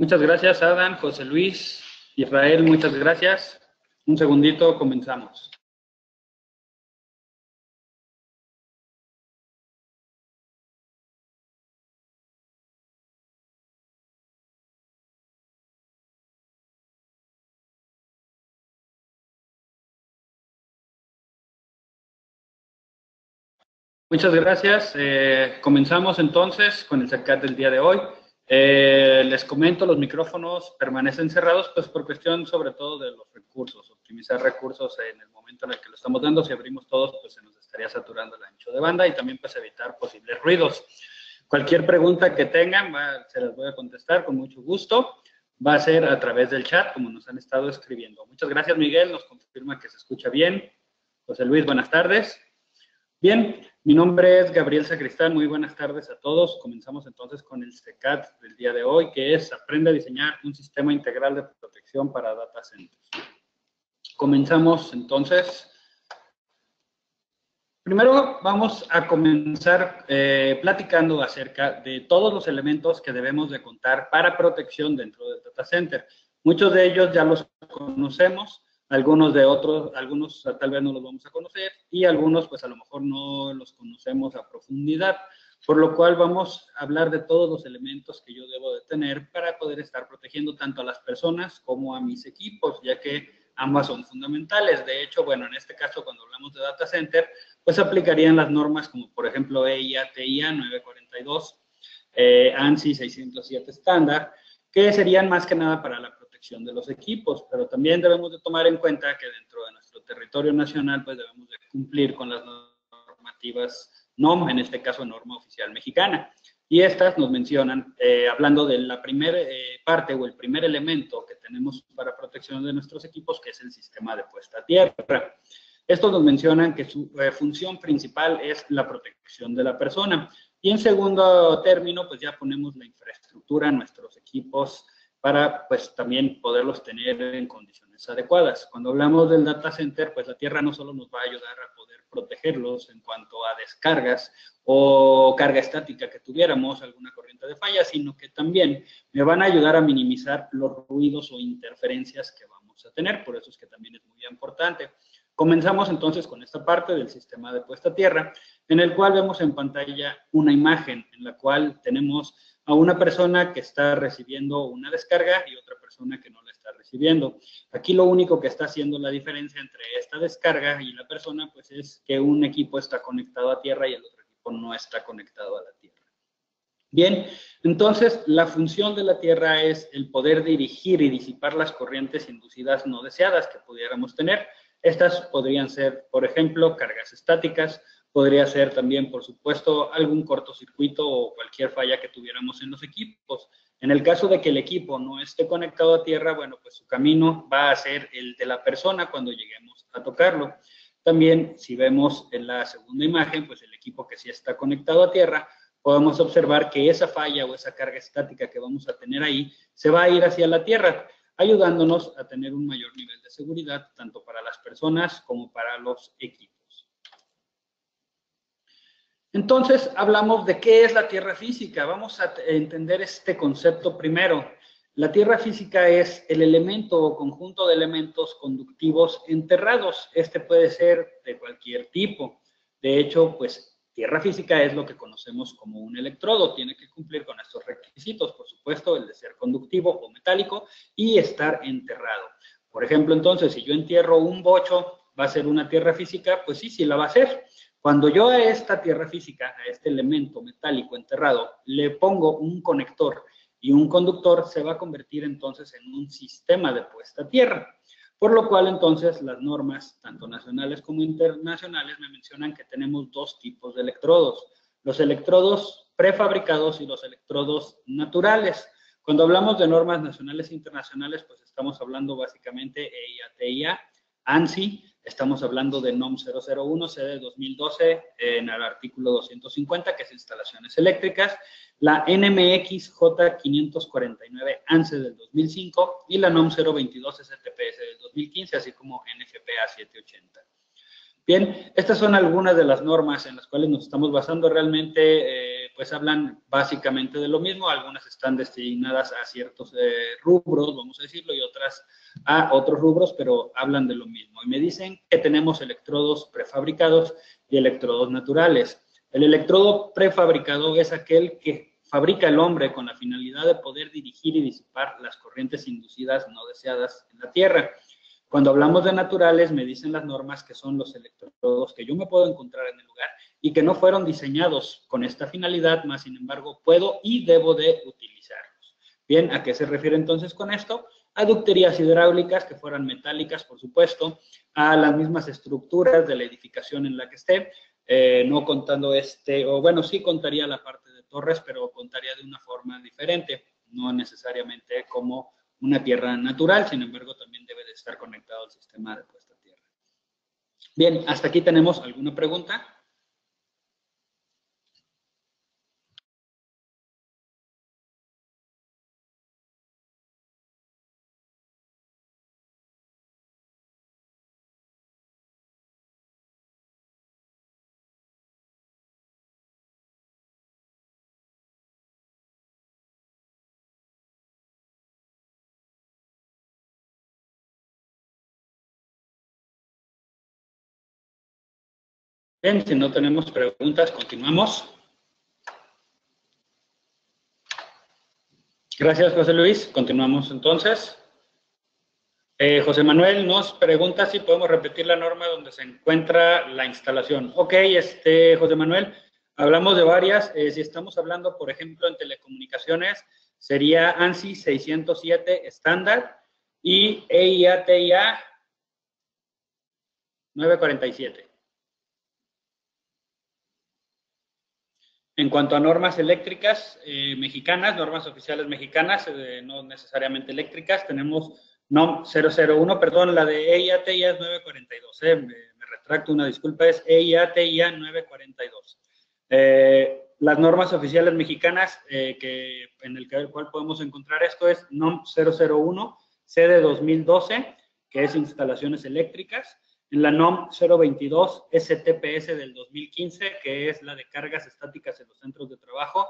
Muchas gracias, Adán, José Luis, Israel, muchas gracias. Un segundito, comenzamos. Muchas gracias. Comenzamos entonces con el CECAT del día de hoy. Les comento, los micrófonos permanecen cerrados, pues por cuestión sobre todo de los recursos, optimizar recursos en el momento en el que lo estamos dando. Si abrimos todos, pues se nos estaría saturando el ancho de banda y también pues evitar posibles ruidos. Cualquier pregunta que tengan, se las voy a contestar con mucho gusto. Va a ser a través del chat, como nos han estado escribiendo. Muchas gracias, Miguel. Nos confirma que se escucha bien. José Luis, buenas tardes. Bien, mi nombre es Gabriel Sacristán, muy buenas tardes a todos. Comenzamos entonces con el CECAT del día de hoy, que es Aprende a diseñar un sistema integral de protección para data centers. Comenzamos entonces. Primero vamos a comenzar platicando acerca de todos los elementos que debemos de contar para protección dentro del data center. Muchos de ellos ya los conocemos. Algunos de otros, algunos tal vez no los vamos a conocer y algunos pues a lo mejor no los conocemos a profundidad, por lo cual vamos a hablar de todos los elementos que yo debo de tener para poder estar protegiendo tanto a las personas como a mis equipos, ya que ambas son fundamentales. De hecho, bueno, en este caso cuando hablamos de data center, pues aplicarían las normas como por ejemplo EIA, TIA 942, ANSI 607 estándar, que serían más que nada para la protección de los equipos, pero también debemos de tomar en cuenta que dentro de nuestro territorio nacional pues debemos de cumplir con las normativas NOM, en este caso norma oficial mexicana, y estas nos mencionan, hablando de la primera parte o el primer elemento que tenemos para protección de nuestros equipos, que es el sistema de puesta a tierra. Estos nos mencionan que su función principal es la protección de la persona, y en segundo término pues ya ponemos la infraestructura, nuestros equipos, para pues también poderlos tener en condiciones adecuadas. Cuando hablamos del data center, pues la tierra no solo nos va a ayudar a poder protegerlos en cuanto a descargas o carga estática que tuviéramos, alguna corriente de falla, sino que también me van a ayudar a minimizar los ruidos o interferencias que vamos a tener, por eso es que también es muy importante. Comenzamos entonces con esta parte del sistema de puesta a tierra, en el cual vemos en pantalla una imagen en la cual tenemos a una persona que está recibiendo una descarga y otra persona que no la está recibiendo. Aquí lo único que está haciendo la diferencia entre esta descarga y la persona, pues es que un equipo está conectado a tierra y el otro equipo no está conectado a la tierra. Bien, entonces la función de la tierra es el poder dirigir y disipar las corrientes inducidas no deseadas que pudiéramos tener. Estas podrían ser, por ejemplo, cargas estáticas, podría ser también, por supuesto, algún cortocircuito o cualquier falla que tuviéramos en los equipos. En el caso de que el equipo no esté conectado a tierra, bueno, pues su camino va a ser el de la persona cuando lleguemos a tocarlo. También, si vemos en la segunda imagen, pues el equipo que sí está conectado a tierra, podemos observar que esa falla o esa carga estática que vamos a tener ahí se va a ir hacia la tierra, ayudándonos a tener un mayor nivel de seguridad, tanto para las personas como para los equipos. Entonces, hablamos de qué es la tierra física. Vamos a entender este concepto primero. La tierra física es el elemento o conjunto de elementos conductivos enterrados. Este puede ser de cualquier tipo. De hecho, pues, tierra física es lo que conocemos como un electrodo. Tiene que cumplir con estos requisitos, por supuesto, el de ser conductivo o metálico y estar enterrado. Por ejemplo, entonces, si yo entierro un bocho, ¿va a ser una tierra física? Pues sí, sí la va a ser. Cuando yo a esta tierra física, a este elemento metálico enterrado, le pongo un conector y un conductor, se va a convertir entonces en un sistema de puesta a tierra. Por lo cual entonces las normas, tanto nacionales como internacionales, me mencionan que tenemos dos tipos de electrodos. Los electrodos prefabricados y los electrodos naturales. Cuando hablamos de normas nacionales e internacionales, pues estamos hablando básicamente EIA, TIA, ANSI, estamos hablando de NOM 001, CD 2012, en el artículo 250, que es instalaciones eléctricas, la NMX J549 ANSE del 2005 y la NOM 022 STPS del 2015, así como NFPA 780. Bien, estas son algunas de las normas en las cuales nos estamos basando. Realmente, pues hablan básicamente de lo mismo. Algunas están destinadas a ciertos rubros, vamos a decirlo, y otras a otros rubros, pero hablan de lo mismo. Y me dicen que tenemos electrodos prefabricados y electrodos naturales. El electrodo prefabricado es aquel que fabrica el hombre con la finalidad de poder dirigir y disipar las corrientes inducidas no deseadas en la Tierra. Cuando hablamos de naturales, me dicen las normas que son los electrodos que yo me puedo encontrar en el lugar y que no fueron diseñados con esta finalidad, más sin embargo puedo y debo de utilizarlos. Bien, ¿a qué se refiere entonces con esto? A ducterías hidráulicas que fueran metálicas, por supuesto, a las mismas estructuras de la edificación en la que esté, no contando o bueno, sí contaría la parte de torres, pero contaría de una forma diferente, no necesariamente como una tierra natural, sin embargo, también debe de estar conectado al sistema de puesta a tierra. Bien, hasta aquí tenemos alguna pregunta. Bien, si no tenemos preguntas, continuamos. Gracias, José Luis. Continuamos entonces. José Manuel nos pregunta si podemos repetir la norma donde se encuentra la instalación. Ok, José Manuel, hablamos de varias. Si estamos hablando, por ejemplo, en telecomunicaciones, sería ANSI 607 estándar y EIA-TIA 947. En cuanto a normas eléctricas mexicanas, normas oficiales mexicanas, no necesariamente eléctricas, tenemos NOM 001, perdón, la de EIA-TIA es 942, me retracto, una disculpa, es EIA-TIA 942. Las normas oficiales mexicanas en el cual podemos encontrar esto es NOM 001, CD 2012, que es instalaciones eléctricas. En la NOM 022 STPS del 2015, que es la de cargas estáticas en los centros de trabajo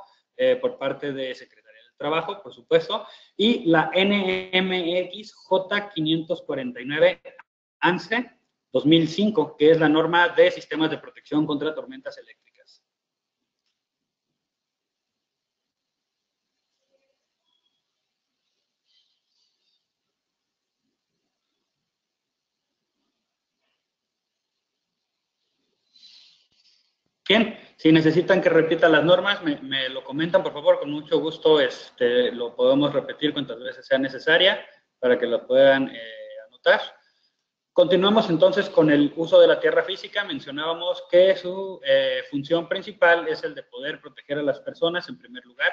por parte de Secretaría del Trabajo, por supuesto, y la NMX J549 ANSE 2005, que es la norma de sistemas de protección contra tormentas eléctricas. Bien, si necesitan que repita las normas, me lo comentan, por favor, con mucho gusto lo podemos repetir cuantas veces sea necesaria para que lo puedan anotar. Continuamos entonces con el uso de la tierra física. Mencionábamos que su función principal es el de poder proteger a las personas en primer lugar.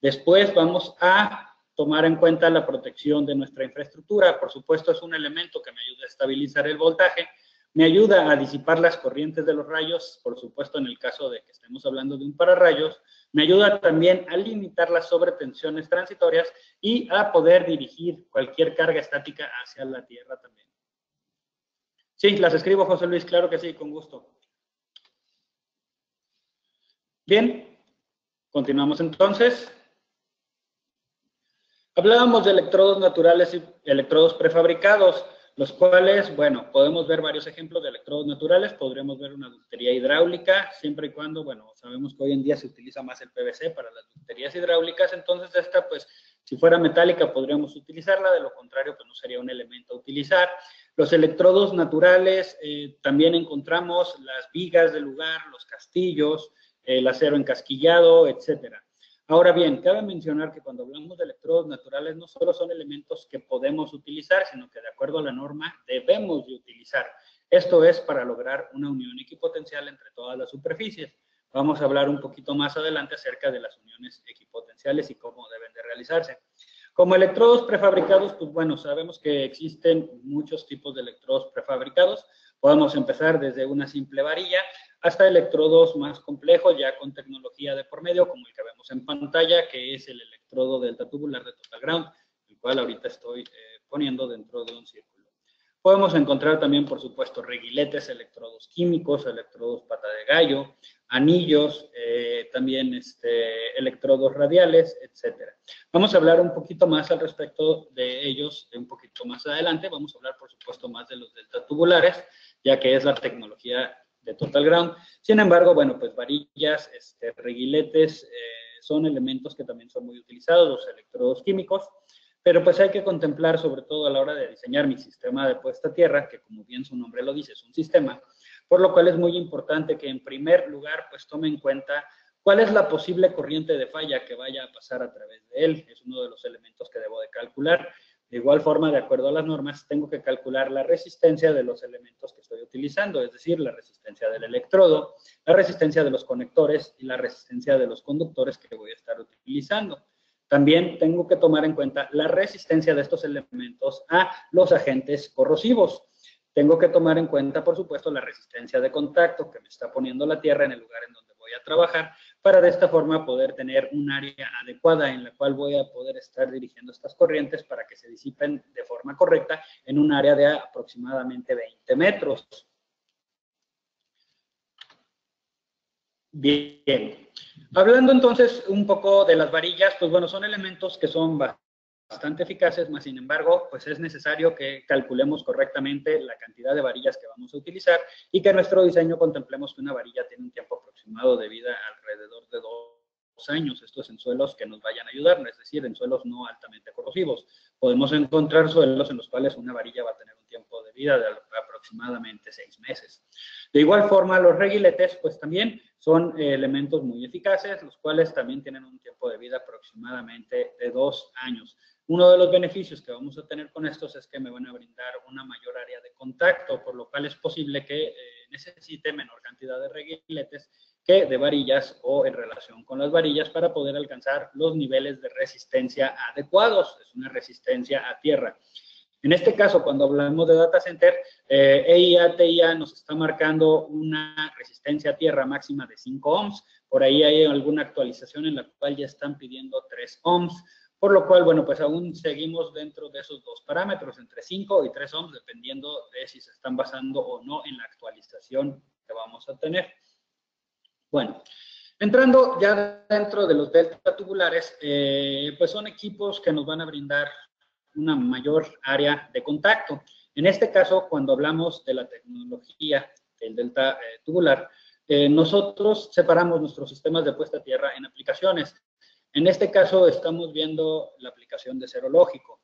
Después vamos a tomar en cuenta la protección de nuestra infraestructura. Por supuesto, es un elemento que me ayuda a estabilizar el voltaje. Me ayuda a disipar las corrientes de los rayos, por supuesto en el caso de que estemos hablando de un pararrayos. Me ayuda también a limitar las sobretensiones transitorias y a poder dirigir cualquier carga estática hacia la Tierra también. Sí, las escribo, José Luis, claro que sí, con gusto. Bien, continuamos entonces. Hablábamos de electrodos naturales y electrodos prefabricados, los cuales, bueno, podemos ver varios ejemplos de electrodos naturales, podremos ver una ductería hidráulica, siempre y cuando, bueno, sabemos que hoy en día se utiliza más el PVC para las ducterías hidráulicas, entonces esta, pues, si fuera metálica podríamos utilizarla, de lo contrario, pues no sería un elemento a utilizar. Los electrodos naturales, también encontramos las vigas del lugar, los castillos, el acero encasquillado, etcétera. Ahora bien, cabe mencionar que cuando hablamos de electrodos naturales no solo son elementos que podemos utilizar, sino que de acuerdo a la norma debemos de utilizar. Esto es para lograr una unión equipotencial entre todas las superficies. Vamos a hablar un poquito más adelante acerca de las uniones equipotenciales y cómo deben de realizarse. Como electrodos prefabricados, pues bueno, sabemos que existen muchos tipos de electrodos prefabricados. Podemos empezar desde una simple varilla hasta electrodos más complejos, ya con tecnología de por medio, como el que vemos en pantalla, que es el electrodo delta tubular de total ground, el cual ahorita estoy poniendo dentro de un círculo. Podemos encontrar también, por supuesto, reguiletes, electrodos químicos, electrodos pata de gallo, anillos, también electrodos radiales, etcétera. Vamos a hablar un poquito más al respecto de ellos un poquito más adelante. Vamos a hablar, por supuesto, más de los delta tubulares, ya que es la tecnología de Total Ground. Sin embargo, bueno, pues varillas, reguiletes, son elementos que también son muy utilizados, los electrodos químicos, pero pues hay que contemplar, sobre todo a la hora de diseñar mi sistema de puesta a tierra, que como bien su nombre lo dice, es un sistema, por lo cual es muy importante que en primer lugar pues tome en cuenta cuál es la posible corriente de falla que vaya a pasar a través de él. Es uno de los elementos que debo de calcular. De igual forma, de acuerdo a las normas, tengo que calcular la resistencia de los elementos que estoy utilizando, es decir, la resistencia del electrodo, la resistencia de los conectores y la resistencia de los conductores que voy a estar utilizando. También tengo que tomar en cuenta la resistencia de estos elementos a los agentes corrosivos. Tengo que tomar en cuenta, por supuesto, la resistencia de contacto que me está poniendo la tierra en el lugar en donde voy a trabajar, para de esta forma poder tener un área adecuada en la cual voy a poder estar dirigiendo estas corrientes para que se disipen de forma correcta en un área de aproximadamente 20 metros. Bien. Hablando entonces un poco de las varillas, pues bueno, son elementos que son bastante eficaces, más sin embargo, pues es necesario que calculemos correctamente la cantidad de varillas que vamos a utilizar y que en nuestro diseño contemplemos que una varilla tiene un tiempo aproximado de vida alrededor de 2 años. Esto es en suelos que nos vayan a ayudar, es decir, en suelos no altamente corrosivos. Podemos encontrar suelos en los cuales una varilla va a tener un tiempo de vida de aproximadamente 6 meses. De igual forma, los reguiletes, pues también son elementos muy eficaces, los cuales también tienen un tiempo de vida aproximadamente de 2 años. Uno de los beneficios que vamos a tener con estos es que me van a brindar una mayor área de contacto, por lo cual es posible que necesite menor cantidad de reguiletes que de varillas o en relación con las varillas para poder alcanzar los niveles de resistencia adecuados. Es una resistencia a tierra. En este caso, cuando hablamos de data center, EIA, TIA nos está marcando una resistencia a tierra máxima de 5 ohms. Por ahí hay alguna actualización en la cual ya están pidiendo 3 ohms. Por lo cual, bueno, pues aún seguimos dentro de esos dos parámetros, entre 5 y 3 ohms, dependiendo de si se están basando o no en la actualización que vamos a tener. Bueno, entrando ya dentro de los delta tubulares, pues son equipos que nos van a brindar una mayor área de contacto. En este caso, cuando hablamos de la tecnología del delta tubular, nosotros separamos nuestros sistemas de puesta a tierra en aplicaciones. En este caso, estamos viendo la aplicación de cero lógico,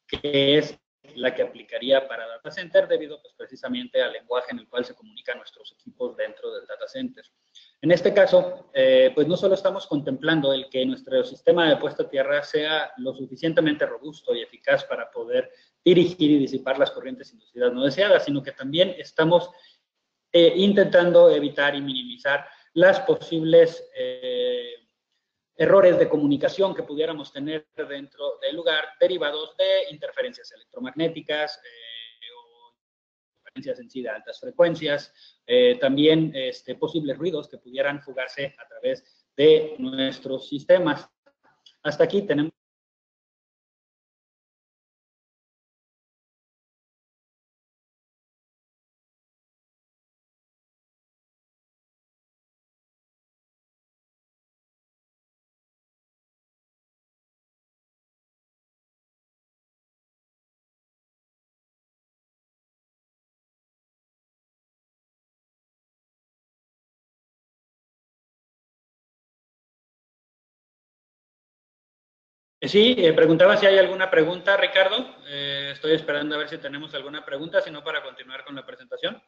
que es la que aplicaría para data center debido pues, precisamente al lenguaje en el cual se comunican nuestros equipos dentro del data center. En este caso, pues no solo estamos contemplando el que nuestro sistema de puesta a tierra sea lo suficientemente robusto y eficaz para poder dirigir y disipar las corrientes inducidas no deseadas, sino que también estamos intentando evitar y minimizar las posibles errores de comunicación que pudiéramos tener dentro del lugar derivados de interferencias electromagnéticas o interferencias en sí de altas frecuencias, también posibles ruidos que pudieran fugarse a través de nuestros sistemas. Hasta aquí tenemos sí, preguntaba si hay alguna pregunta, Ricardo. Estoy esperando a ver si tenemos alguna pregunta, si no para continuar con la presentación.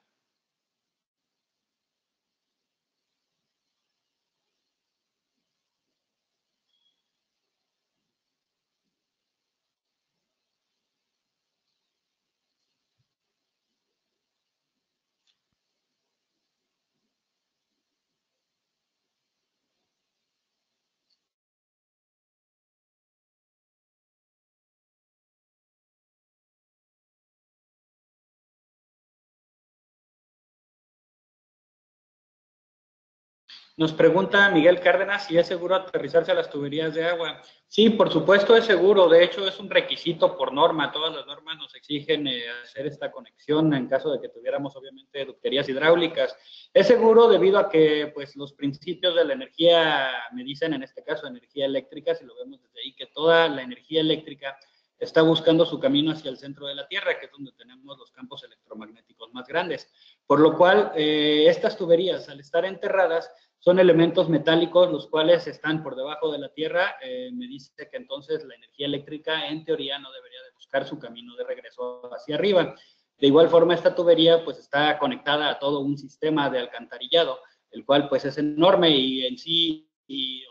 Nos pregunta Miguel Cárdenas si es seguro aterrizarse a las tuberías de agua. Sí, por supuesto es seguro. De hecho, es un requisito por norma. Todas las normas nos exigen hacer esta conexión en caso de que tuviéramos, obviamente, ducterías hidráulicas. Es seguro debido a que, pues, los principios de la energía me dicen, en este caso, energía eléctrica, si lo vemos desde ahí, que toda la energía eléctrica está buscando su camino hacia el centro de la Tierra, que es donde tenemos los campos electromagnéticos más grandes. Por lo cual, estas tuberías, al estar enterradas, son elementos metálicos los cuales están por debajo de la Tierra. Me dice que entonces la energía eléctrica, en teoría, no debería de buscar su camino de regreso hacia arriba. De igual forma, esta tubería pues está conectada a todo un sistema de alcantarillado, el cual pues es enorme y en sí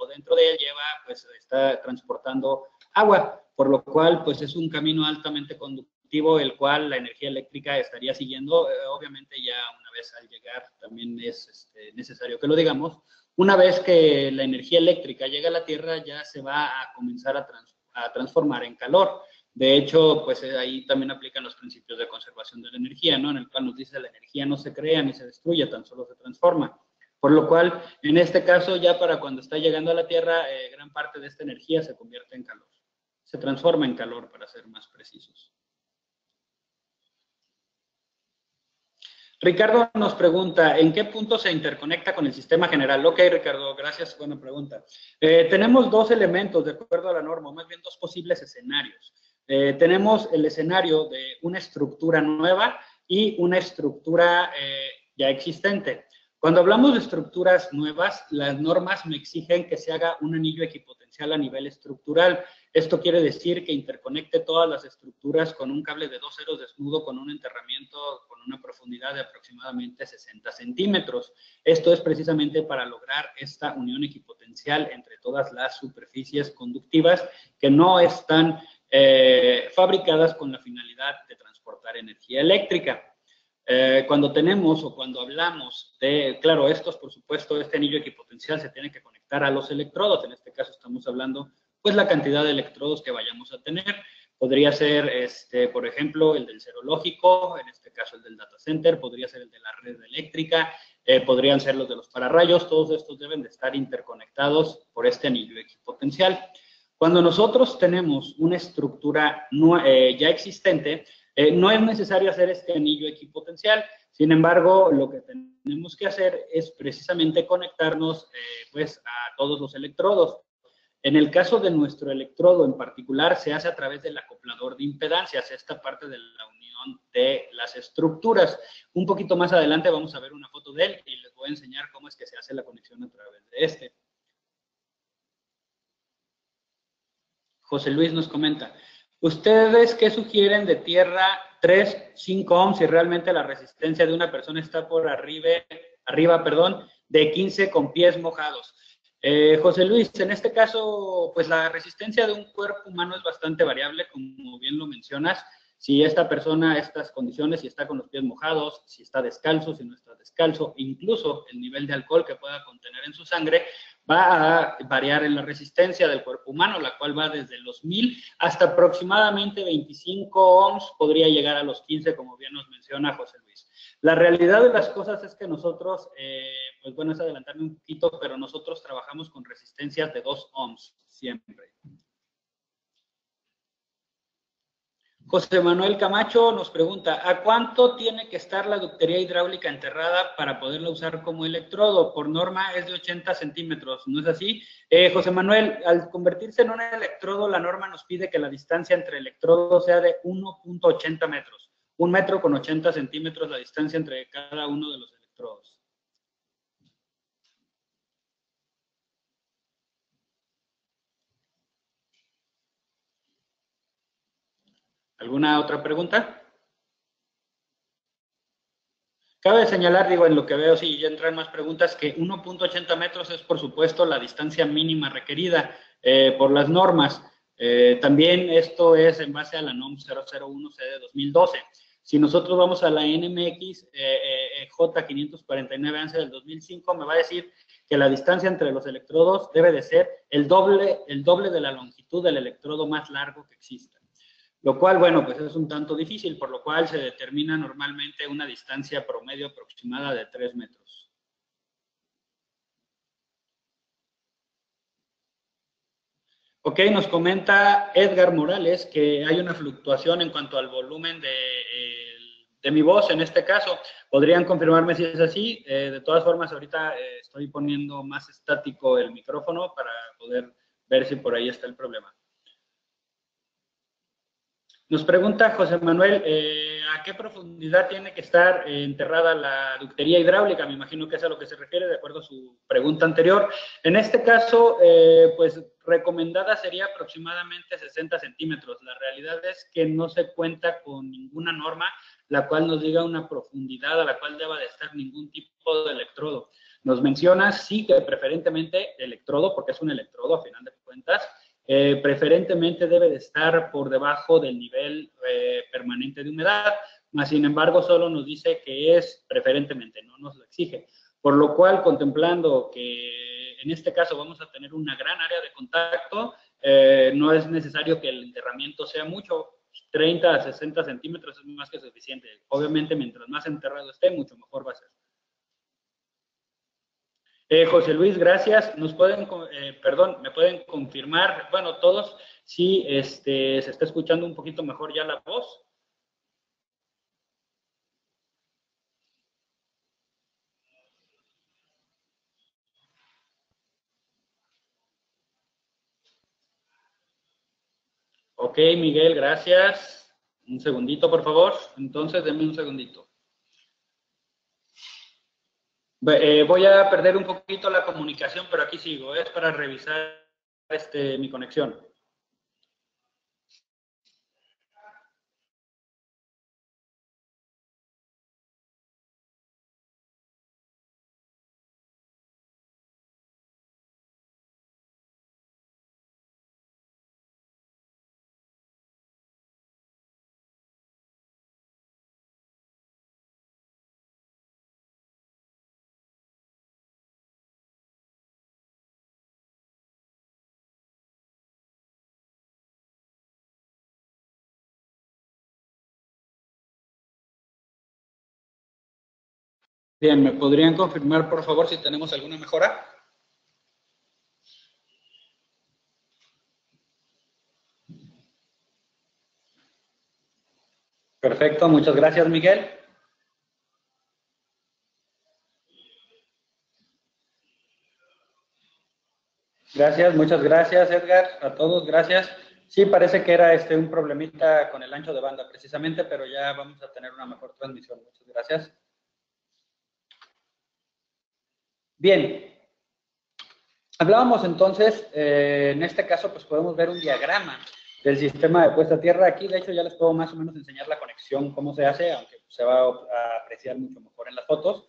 o dentro de él lleva, pues está transportando agua, por lo cual pues es un camino altamente conductivo, el cual la energía eléctrica estaría siguiendo. Obviamente ya una vez al llegar también es necesario que lo digamos, una vez que la energía eléctrica llega a la Tierra ya se va a comenzar a transformar en calor. De hecho, pues ahí también aplican los principios de conservación de la energía, ¿no? En el cual nos dice la energía no se crea ni se destruye, tan solo se transforma. Por lo cual, en este caso, ya para cuando está llegando a la Tierra, gran parte de esta energía se convierte en calor. Se transforma en calor, para ser más precisos. Ricardo nos pregunta, ¿en qué punto se interconecta con el sistema general? Ok, Ricardo, gracias, buena pregunta. Tenemos dos elementos, de acuerdo a la norma, o más bien dos posibles escenarios. Tenemos el escenario de una estructura nueva y una estructura ya existente. Cuando hablamos de estructuras nuevas, las normas me exigen que se haga un anillo equipotencial a nivel estructural. Esto quiere decir que interconecte todas las estructuras con un cable de 2 ceros desnudo con un enterramiento con una profundidad de aproximadamente 60 centímetros. Esto es precisamente para lograr esta unión equipotencial entre todas las superficies conductivas que no están fabricadas con la finalidad de transportar energía eléctrica. Cuando tenemos o cuando hablamos de, claro, estos, por supuesto, este anillo equipotencial se tiene que conectar a los electrodos. En este caso estamos hablando, pues, la cantidad de electrodos que vayamos a tener. Podría ser, por ejemplo, el del serológico, en este caso el del data center, podría ser el de la red eléctrica, podrían ser los de los pararrayos. Todos estos deben de estar interconectados por este anillo equipotencial. Cuando nosotros tenemos una estructura ya existente, no es necesario hacer este anillo equipotencial. Sin embargo, lo que tenemos que hacer es precisamente conectarnos pues a todos los electrodos. En el caso de nuestro electrodo en particular, se hace a través del acoplador de impedancias, esta parte de la unión de las estructuras. Un poquito más adelante vamos a ver una foto de él y les voy a enseñar cómo es que se hace la conexión a través de este. José Luis nos comenta, ¿ustedes qué sugieren de tierra 3, 5 ohms si realmente la resistencia de una persona está por arriba, de 15 con pies mojados? José Luis, en este caso, pues la resistencia de un cuerpo humano es bastante variable, como bien lo mencionas. Si esta persona, estas condiciones, si está con los pies mojados, si está descalzo, si no está descalzo, incluso el nivel de alcohol que pueda contener en su sangre, va a variar en la resistencia del cuerpo humano, la cual va desde los 1000 hasta aproximadamente 25 ohms, podría llegar a los 15, como bien nos menciona José Luis. La realidad de las cosas es que nosotros, pues bueno, es adelantarme un poquito, pero nosotros trabajamos con resistencias de 2 ohms siempre. José Manuel Camacho nos pregunta, ¿a cuánto tiene que estar la ductería hidráulica enterrada para poderla usar como electrodo? Por norma es de 80 centímetros, ¿no es así? José Manuel, al convertirse en un electrodo, la norma nos pide que la distancia entre electrodos sea de 1.80 metros. 1 metro con 80 centímetros la distancia entre cada uno de los electrodos. ¿Alguna otra pregunta? Cabe señalar, digo, en lo que veo, si ya entran más preguntas, que 1.80 metros es, por supuesto, la distancia mínima requerida por las normas. También esto es en base a la NOM 001C de 2012. Si nosotros vamos a la NMX J549 ANSI del 2005, me va a decir que la distancia entre los electrodos debe de ser el doble de la longitud del electrodo más largo que exista. Lo cual, bueno, pues es un tanto difícil, por lo cual se determina normalmente una distancia promedio aproximada de 3 metros. Ok, nos comenta Edgar Morales que hay una fluctuación en cuanto al volumen de mi voz en este caso. ¿Podrían confirmarme si es así? De todas formas, ahorita estoy poniendo más estático el micrófono para poder ver si por ahí está el problema. Nos pregunta José Manuel, ¿a qué profundidad tiene que estar enterrada la ductería hidráulica? Me imagino que es a lo que se refiere, de acuerdo a su pregunta anterior. En este caso, pues recomendada sería aproximadamente 60 centímetros. La realidad es que no se cuenta con ninguna norma la cual nos diga una profundidad a la cual deba de estar ningún tipo de electrodo. Nos menciona, sí, que preferentemente electrodo, porque es un electrodo a final de cuentas, preferentemente debe de estar por debajo del nivel permanente de humedad, mas sin embargo solo nos dice que es preferentemente, no nos lo exige. Por lo cual, contemplando que en este caso vamos a tener una gran área de contacto, no es necesario que el enterramiento sea mucho, 30 a 60 centímetros es más que suficiente. Obviamente, mientras más enterrado esté, mucho mejor va a ser. José Luis, gracias. Nos pueden, me pueden confirmar, bueno, todos, si se está escuchando un poquito mejor ya la voz. Ok, Miguel, gracias. Un segundito, por favor. Entonces, denme un segundito. Voy a perder un poquito la comunicación, pero aquí sigo. Es para revisar mi conexión. Bien, ¿me podrían confirmar, por favor, si tenemos alguna mejora? Perfecto, muchas gracias, Miguel. Gracias, muchas gracias, Edgar, a todos, gracias. Sí, parece que era un problemita con el ancho de banda precisamente, pero ya vamos a tener una mejor transmisión. Muchas gracias. Bien, hablábamos entonces, en este caso, pues podemos ver un diagrama del sistema de puesta a tierra. Aquí, de hecho, ya les puedo más o menos enseñar la conexión, cómo se hace, aunque se va a apreciar mucho mejor en las fotos.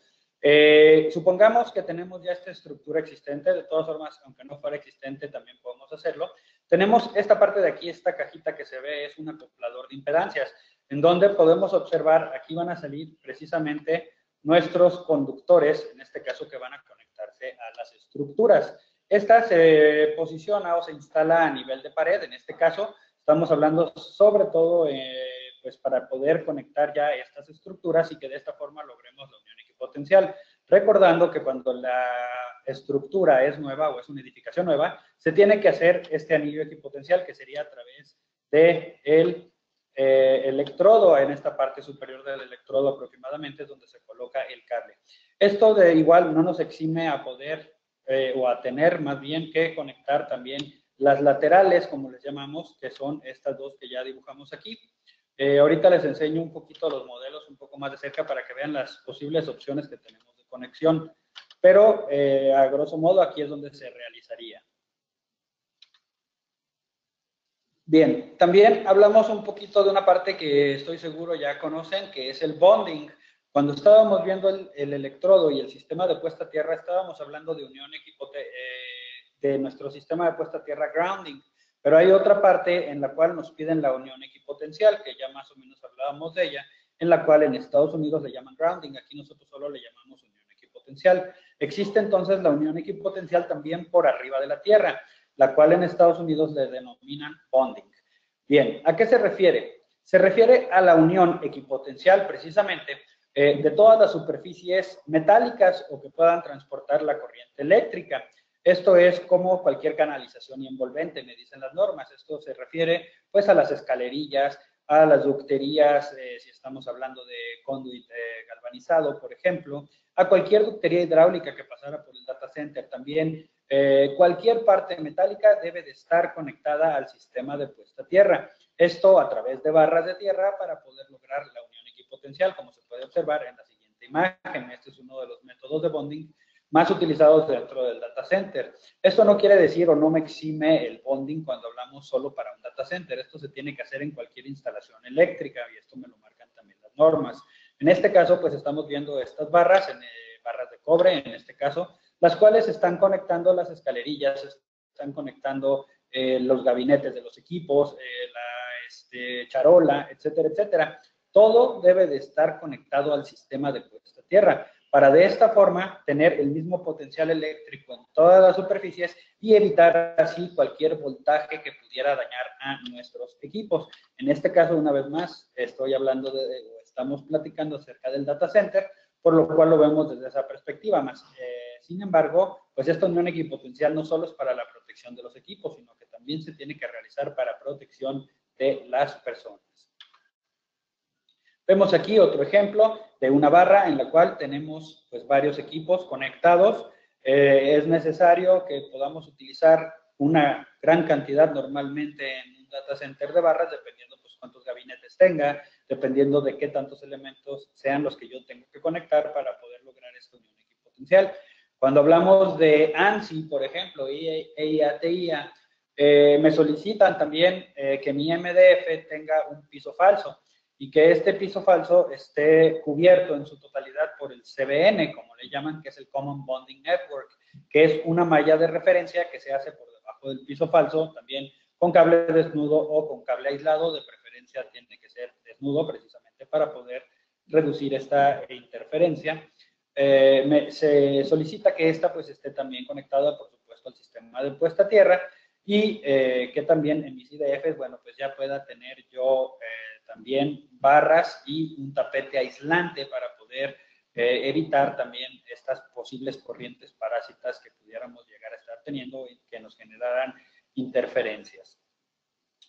Supongamos que tenemos ya esta estructura existente, de todas formas, aunque no fuera existente, también podemos hacerlo. Tenemos esta parte de aquí, esta cajita que se ve es un acoplador de impedancias, en donde podemos observar, aquí van a salir precisamente nuestros conductores, en este caso que van a conectarse a las estructuras. Esta se posiciona o se instala a nivel de pared, en este caso estamos hablando sobre todo pues para poder conectar ya estas estructuras y que de esta forma logremos la unión equipotencial. Recordando que cuando la estructura es nueva o es una edificación nueva, se tiene que hacer este anillo equipotencial que sería a través del electrodo, en esta parte superior del electrodo aproximadamente es donde se coloca el cable. Esto de igual no nos exime a poder o a tener más bien que conectar también las laterales, como les llamamos, que son estas dos que ya dibujamos aquí. Ahorita les enseño un poquito los modelos un poco más de cerca para que vean las posibles opciones que tenemos de conexión, pero a grosso modo aquí es donde se realizaría. Bien, también hablamos un poquito de una parte que estoy seguro ya conocen, que es el bonding. Cuando estábamos viendo el electrodo y el sistema de puesta a tierra, estábamos hablando de unión de nuestro sistema de puesta a tierra grounding. Pero hay otra parte en la cual nos piden la unión equipotencial, que ya más o menos hablábamos de ella, en la cual en Estados Unidos le llaman grounding, aquí nosotros solo le llamamos unión equipotencial. Existe entonces la unión equipotencial también por arriba de la tierra, la cual en Estados Unidos le denominan bonding. Bien, ¿a qué se refiere? Se refiere a la unión equipotencial precisamente de todas las superficies metálicas o que puedan transportar la corriente eléctrica. Esto es como cualquier canalización envolvente, me dicen las normas. Esto se refiere pues a las escalerillas, a las ducterías, si estamos hablando de conduit galvanizado, por ejemplo, a cualquier ductería hidráulica que pasara por el data center. También cualquier parte metálica debe de estar conectada al sistema de puesta a tierra. Esto a través de barras de tierra para poder lograr la unión equipotencial, como se puede observar en la siguiente imagen. Este es uno de los métodos de bonding más utilizados dentro del data center. Esto no quiere decir o no me exime el bonding cuando hablamos solo para un data center. Esto se tiene que hacer en cualquier instalación eléctrica y esto me lo marcan también las normas. En este caso, pues estamos viendo estas barras, barras de cobre en este caso, las cuales están conectando las escalerillas, están conectando los gabinetes de los equipos, la charola, etcétera, etcétera. Todo debe de estar conectado al sistema de puesta a tierra, para de esta forma tener el mismo potencial eléctrico en todas las superficies y evitar así cualquier voltaje que pudiera dañar a nuestros equipos. En este caso, una vez más, estamos platicando acerca del data center, por lo cual lo vemos desde esa perspectiva. Sin embargo, pues esta unión equipotencial no solo es para la protección de los equipos, sino que también se tiene que realizar para protección de las personas. Vemos aquí otro ejemplo de una barra en la cual tenemos pues varios equipos conectados. Es necesario que podamos utilizar una gran cantidad normalmente en un data center de barras, dependiendo pues cuántos gabinetes tenga, dependiendo de qué tantos elementos sean los que yo tengo que conectar para poder lograr esta unión equipotencial. Cuando hablamos de ANSI, por ejemplo, EIA-TIA, me solicitan también que mi MDF tenga un piso falso y que este piso falso esté cubierto en su totalidad por el CBN, como le llaman, que es el Common Bonding Network, que es una malla de referencia que se hace por debajo del piso falso, también con cable desnudo o con cable aislado, de preferencia tiene que ser desnudo precisamente para poder reducir esta interferencia. Se solicita que esta pues esté también conectada, por supuesto, al sistema de puesta a tierra y que también en mis IDFs, bueno, pues ya pueda tener yo también barras y un tapete aislante para poder evitar también estas posibles corrientes parásitas que pudiéramos llegar a estar teniendo y que nos generaran interferencias.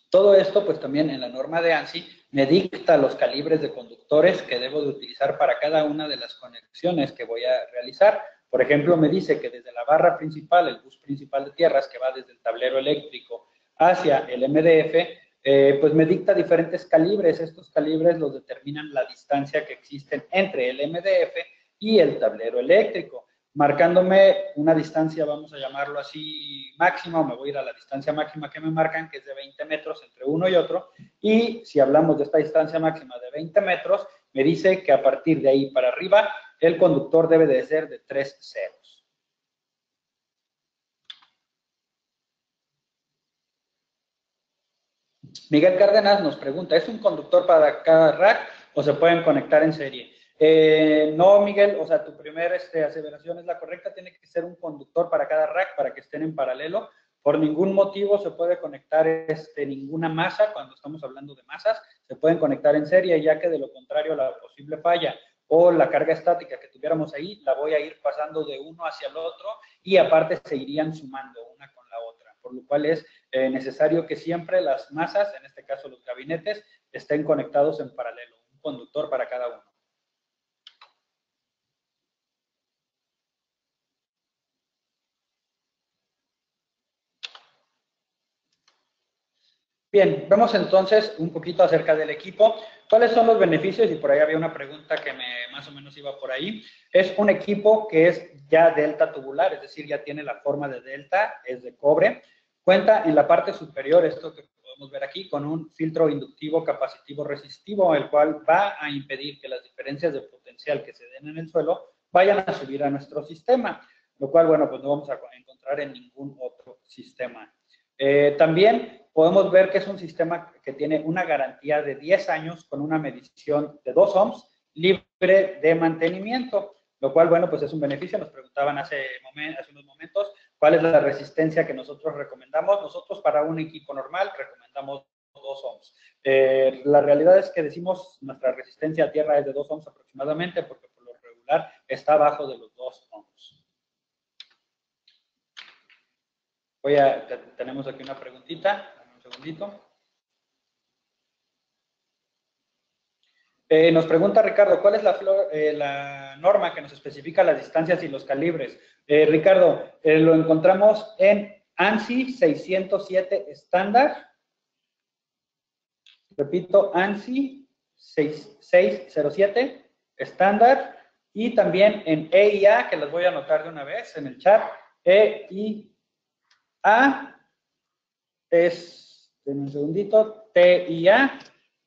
Todo esto, pues también en la norma de ANSI, me dicta los calibres de conductores que debo de utilizar para cada una de las conexiones que voy a realizar. Por ejemplo, me dice que desde la barra principal, el bus principal de tierras, que va desde el tablero eléctrico hacia el MDF, pues me dicta diferentes calibres. Estos calibres los determinan la distancia que existen entre el MDF y el tablero eléctrico, marcándome una distancia, vamos a llamarlo así, máxima, o me voy a ir a la distancia máxima que me marcan, que es de 20 metros entre uno y otro, y si hablamos de esta distancia máxima de 20 metros, me dice que a partir de ahí para arriba, el conductor debe de ser de 3 ceros. Miguel Cárdenas nos pregunta, ¿es un conductor para cada rack o se pueden conectar en serie? No, Miguel, o sea, tu primera aseveración es la correcta, tiene que ser un conductor para cada rack para que estén en paralelo. Por ningún motivo se puede conectar ninguna masa, cuando estamos hablando de masas, se pueden conectar en serie, ya que de lo contrario la posible falla o la carga estática que tuviéramos ahí, la voy a ir pasando de uno hacia el otro y aparte se irían sumando una con la otra, por lo cual es necesario que siempre las masas, en este caso los gabinetes, estén conectados en paralelo, un conductor para cada uno. Bien, vemos entonces un poquito acerca del equipo. ¿Cuáles son los beneficios? Y por ahí había una pregunta que más o menos iba por ahí. Es un equipo que es ya delta tubular, es decir, ya tiene la forma de delta, es de cobre. Cuenta en la parte superior, esto que podemos ver aquí, con un filtro inductivo capacitivo resistivo, el cual va a impedir que las diferencias de potencial que se den en el suelo vayan a subir a nuestro sistema, lo cual, bueno, pues no vamos a encontrar en ningún otro sistema. También podemos ver que es un sistema que tiene una garantía de 10 años con una medición de 2 ohms libre de mantenimiento, lo cual, bueno, pues es un beneficio. Nos preguntaban hace unos momentos cuál es la resistencia que nosotros recomendamos. Nosotros para un equipo normal recomendamos 2 ohms. La realidad es que decimos nuestra resistencia a tierra es de 2 ohms aproximadamente, porque por lo regular está abajo de los 2 ohms. Tenemos aquí una preguntita, un segundito. Nos pregunta Ricardo, ¿cuál es la norma que nos especifica las distancias y los calibres? Ricardo, lo encontramos en ANSI 607 estándar. Repito, ANSI 6607 estándar. Y también en EIA, que las voy a anotar de una vez en el chat. EIA es, en un segundito, TIA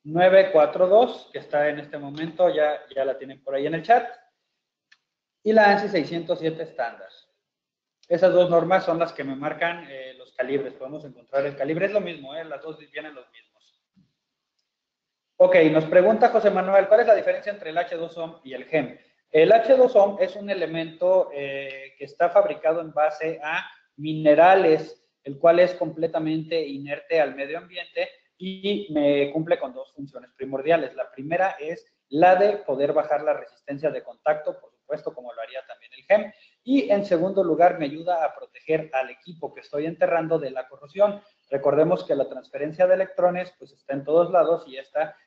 942, que está en este momento, ya la tienen por ahí en el chat, y la ANSI 607 estándar. Esas dos normas son las que me marcan los calibres. Podemos encontrar el calibre, es lo mismo, las dos vienen los mismos. Ok, nos pregunta José Manuel, ¿cuál es la diferencia entre el H2OM y el GEM? El H2OM es un elemento que está fabricado en base a minerales, el cual es completamente inerte al medio ambiente y me cumple con dos funciones primordiales. La primera es la de poder bajar la resistencia de contacto, por supuesto, como lo haría también el GEM. Y en segundo lugar, me ayuda a proteger al equipo que estoy enterrando de la corrosión. Recordemos que la transferencia de electrones pues está en todos lados y esta,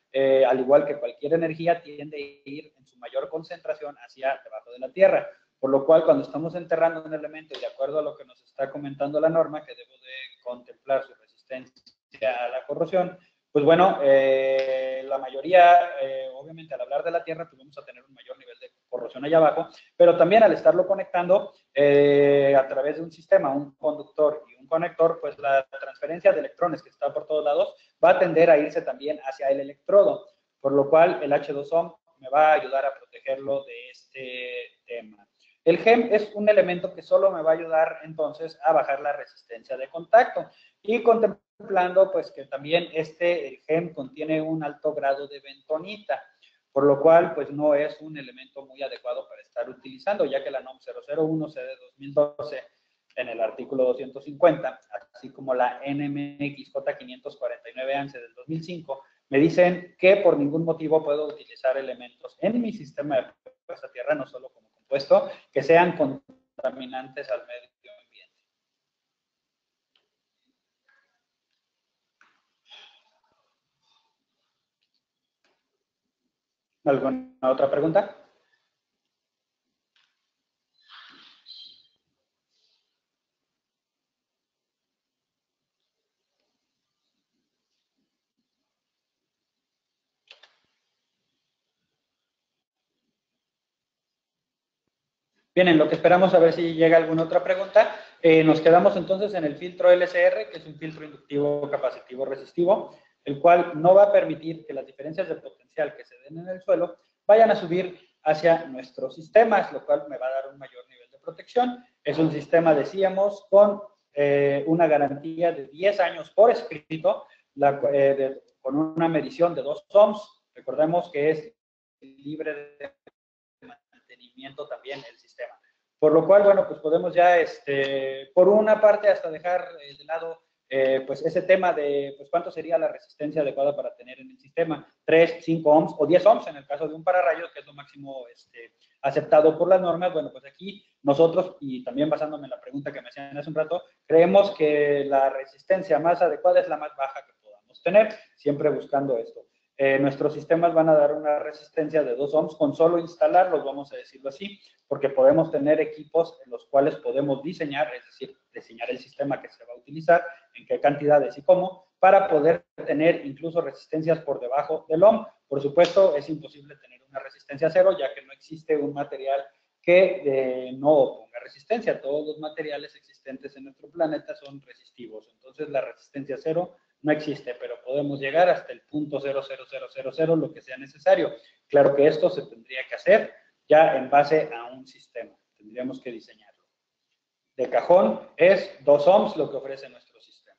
al igual que cualquier energía, tiende a ir en su mayor concentración hacia debajo de la Tierra. Por lo cual, cuando estamos enterrando un elemento, de acuerdo a lo que nos está comentando la norma, que debo de contemplar su resistencia a la corrosión, pues bueno, la mayoría, obviamente al hablar de la Tierra, pues vamos a tener un mayor nivel de corrosión allá abajo, pero también al estarlo conectando a través de un sistema, un conductor y un conector, pues la transferencia de electrones que está por todos lados va a tender a irse también hacia el electrodo, por lo cual el H2OM me va a ayudar a protegerlo de este tema. El GEM es un elemento que solo me va a ayudar entonces a bajar la resistencia de contacto y contemplando pues que también el GEM contiene un alto grado de bentonita, por lo cual pues no es un elemento muy adecuado para estar utilizando, ya que la NOM 001 CD 2012 en el artículo 250, así como la NMXJ 549 ANSE del 2005, me dicen que por ningún motivo puedo utilizar elementos en mi sistema de puesta a tierra, no solo como compuesto, que sean contaminantes al medio ambiente. ¿Alguna otra pregunta? Bien, en lo que esperamos a ver si llega alguna otra pregunta, nos quedamos entonces en el filtro LCR, que es un filtro inductivo capacitivo resistivo, el cual no va a permitir que las diferencias de potencial que se den en el suelo vayan a subir hacia nuestros sistemas, lo cual me va a dar un mayor nivel de protección. Es un sistema, decíamos, con una garantía de 10 años por escrito, con una medición de 2 ohms. Recordemos que es libre de mantenimiento también el sistema. Por lo cual, bueno, pues podemos ya, por una parte, hasta dejar de lado pues ese tema de pues cuánto sería la resistencia adecuada para tener en el sistema, 3, 5 ohms o 10 ohms en el caso de un pararrayos, que es lo máximo aceptado por las normas. Bueno, pues aquí nosotros, y también basándome en la pregunta que me hacían hace un rato, creemos que la resistencia más adecuada es la más baja que podamos tener, siempre buscando esto. Nuestros sistemas van a dar una resistencia de 2 ohms con solo instalarlos, vamos a decirlo así, porque podemos tener equipos en los cuales podemos diseñar, es decir, diseñar el sistema que se va a utilizar, en qué cantidades y cómo, para poder tener incluso resistencias por debajo del ohm. Por supuesto, es imposible tener una resistencia cero, ya que no existe un material que no oponga resistencia. Todos los materiales existentes en nuestro planeta son resistivos. Entonces, la resistencia cero no existe, pero podemos llegar hasta el punto 0,0000, lo que sea necesario. Claro que esto se tendría que hacer ya en base a un sistema. Tendríamos que diseñarlo. De cajón es 2 ohms lo que ofrece nuestro sistema.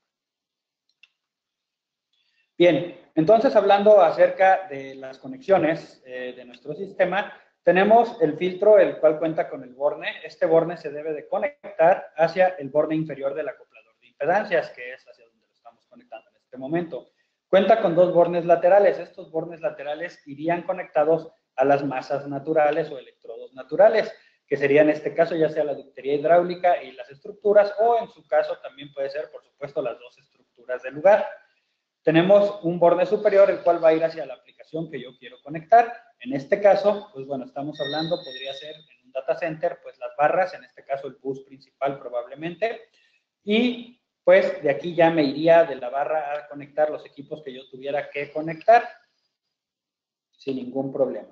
Bien, entonces hablando acerca de las conexiones de nuestro sistema, tenemos el filtro, el cual cuenta con el borne. Este borne se debe de conectar hacia el borne inferior del acoplador de impedancias, que es hacia donde lo estamos conectando en este momento. Cuenta con 2 bornes laterales. Estos bornes laterales irían conectados a las masas naturales o electrodos naturales, que sería en este caso ya sea la ductería hidráulica y las estructuras, o en su caso también puede ser, por supuesto, las dos estructuras del lugar. Tenemos un borde superior, el cual va a ir hacia la aplicación que yo quiero conectar. En este caso, pues bueno, estamos hablando, podría ser en un data center, pues las barras, en este caso el bus principal probablemente, y pues de aquí ya me iría de la barra a conectar los equipos que yo tuviera que conectar sin ningún problema.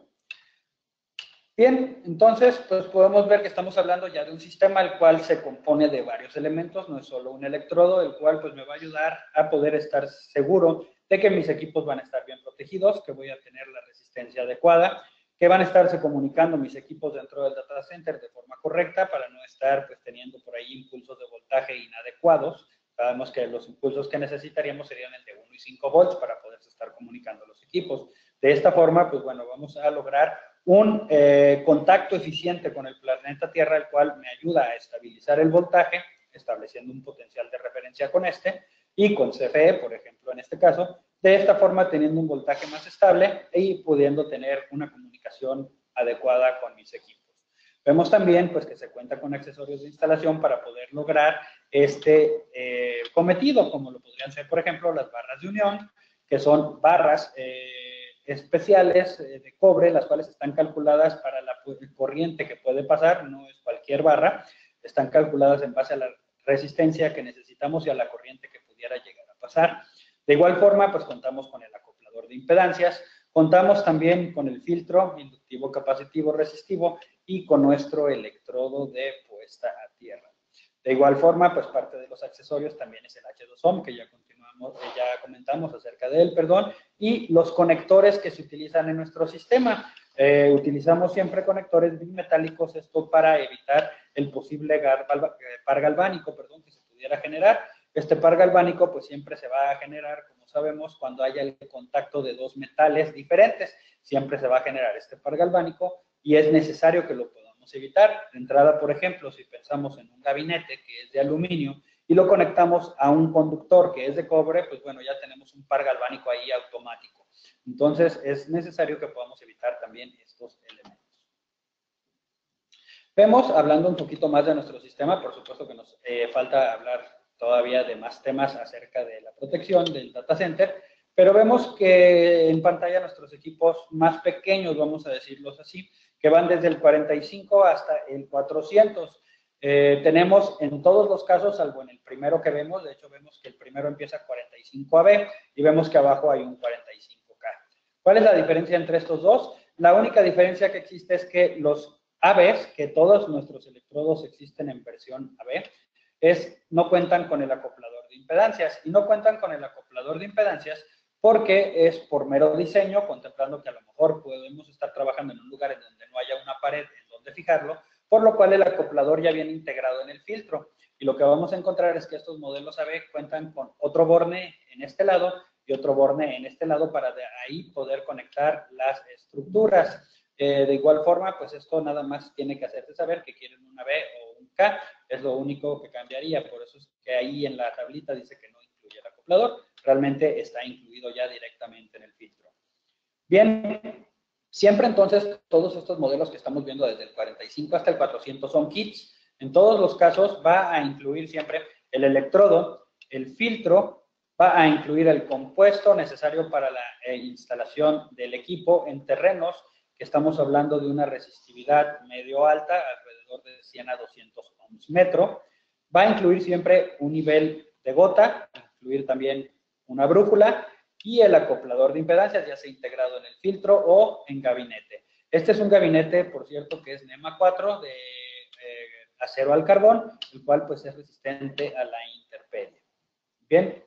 Bien, entonces, pues podemos ver que estamos hablando ya de un sistema el cual se compone de varios elementos, no es solo un electrodo, el cual pues me va a ayudar a poder estar seguro de que mis equipos van a estar bien protegidos, que voy a tener la resistencia adecuada, que van a estarse comunicando mis equipos dentro del data center de forma correcta para no estar pues teniendo por ahí impulsos de voltaje inadecuados. Sabemos que los impulsos que necesitaríamos serían el de 1 y 5 volts para poderse estar comunicando los equipos. De esta forma, pues bueno, vamos a lograr un contacto eficiente con el planeta Tierra, el cual me ayuda a estabilizar el voltaje, estableciendo un potencial de referencia con este, y con CFE, por ejemplo, en este caso, de esta forma teniendo un voltaje más estable y pudiendo tener una comunicación adecuada con mis equipos. Vemos también pues, que se cuenta con accesorios de instalación para poder lograr este cometido, como lo podrían ser, por ejemplo, las barras de unión, que son barras especiales de cobre, las cuales están calculadas para la corriente que puede pasar, no es cualquier barra, están calculadas en base a la resistencia que necesitamos y a la corriente que pudiera llegar a pasar. De igual forma, pues contamos con el acoplador de impedancias, contamos también con el filtro inductivo, capacitivo, resistivo y con nuestro electrodo de puesta a tierra. De igual forma, pues parte de los accesorios también es el H2OHM, que ya comentamos acerca de él, perdón, y los conectores que se utilizan en nuestro sistema. Utilizamos siempre conectores bimetálicos, esto para evitar el posible par galvánico, perdón, que se pudiera generar. Este par galvánico pues siempre se va a generar, como sabemos, cuando haya el contacto de dos metales diferentes, siempre se va a generar este par galvánico y es necesario que lo podamos evitar. De entrada, por ejemplo, si pensamos en un gabinete que es de aluminio y lo conectamos a un conductor que es de cobre, pues bueno, ya tenemos un par galvánico ahí automático. Entonces, es necesario que podamos evitar también estos elementos. Vemos, hablando un poquito más de nuestro sistema, por supuesto que nos falta hablar todavía de más temas acerca de la protección del data center, pero vemos que en pantalla nuestros equipos más pequeños, vamos a decirlos así, que van desde el 45 hasta el 400. Tenemos en todos los casos, salvo en el primero que vemos, de hecho vemos que el primero empieza 45 AB y vemos que abajo hay un 45K. ¿Cuál es la diferencia entre estos dos? La única diferencia que existe es que los ABs, que todos nuestros electrodos existen en versión AB, no cuentan con el acoplador de impedancias. Y no cuentan con el acoplador de impedancias porque es por mero diseño, contemplando que a lo mejor podemos estar trabajando en un lugar en donde no haya una pared en donde fijarlo, por lo cual el acoplador ya viene integrado en el filtro. Y lo que vamos a encontrar es que estos modelos AB cuentan con otro borne en este lado y otro borne en este lado para de ahí poder conectar las estructuras. De igual forma, pues esto nada más tiene que hacerte saber que quieren una B o un K, es lo único que cambiaría, por eso es que ahí en la tablita dice que no incluye el acoplador, realmente está incluido ya directamente en el filtro. Bien, siempre entonces todos estos modelos que estamos viendo desde el 45 hasta el 400 son kits, en todos los casos va a incluir siempre el electrodo, el filtro, va a incluir el compuesto necesario para la instalación del equipo en terrenos que estamos hablando de una resistividad medio alta, alrededor de 100 a 200 ohms metro. Va a incluir siempre un nivel de gota, incluir también una brújula y el acoplador de impedancias, ya sea integrado en el filtro o en gabinete. Este es un gabinete, por cierto, que es NEMA 4 de acero al carbón, el cual pues es resistente a la intemperie. Bien,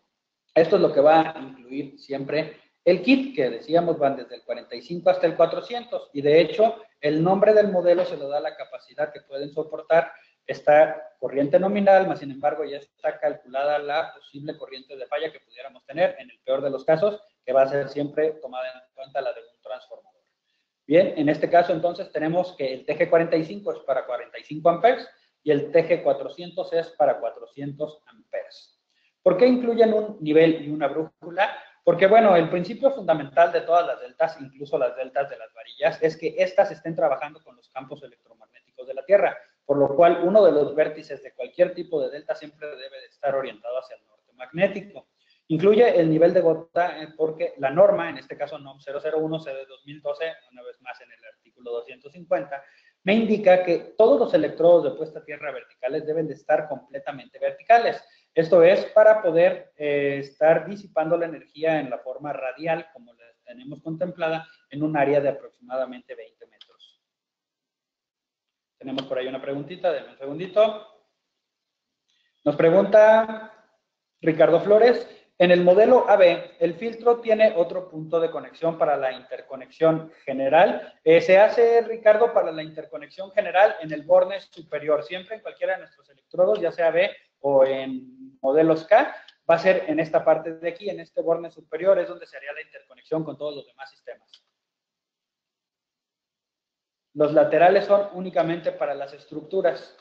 esto es lo que va a incluir siempre el kit, que decíamos van desde el 45 hasta el 400, y de hecho el nombre del modelo se lo da la capacidad que pueden soportar esta corriente nominal, más sin embargo ya está calculada la posible corriente de falla que pudiéramos tener, en el peor de los casos, que va a ser siempre tomada en cuenta la de un transformador. Bien, en este caso entonces tenemos que el TG45 es para 45 amperes y el TG400 es para 400 amperes. ¿Por qué incluyen un nivel y una brújula? Porque, bueno, el principio fundamental de todas las deltas, incluso las deltas de las varillas, es que éstas estén trabajando con los campos electromagnéticos de la Tierra. por lo cual uno de los vértices de cualquier tipo de delta siempre debe de estar orientado hacia el norte magnético. Incluye el nivel de gota porque la norma, en este caso NOM 001 CD 2012, una vez más en el artículo 250, me indica que todos los electrodos de puesta a tierra verticales deben de estar completamente verticales. Esto es para poder estar disipando la energía en la forma radial, como la tenemos contemplada, en un área de aproximadamente 20 metros. Tenemos por ahí una preguntita, denme un segundito. Nos pregunta Ricardo Flores, en el modelo AB, el filtro tiene otro punto de conexión para la interconexión general. Se hace, Ricardo, para la interconexión general en el borne superior, siempre en cualquiera de nuestros electrodos, ya sea B o en modelos K, va a ser en esta parte de aquí, en este borne superior, es donde se haría la interconexión con todos los demás sistemas. Los laterales son únicamente para las estructuras.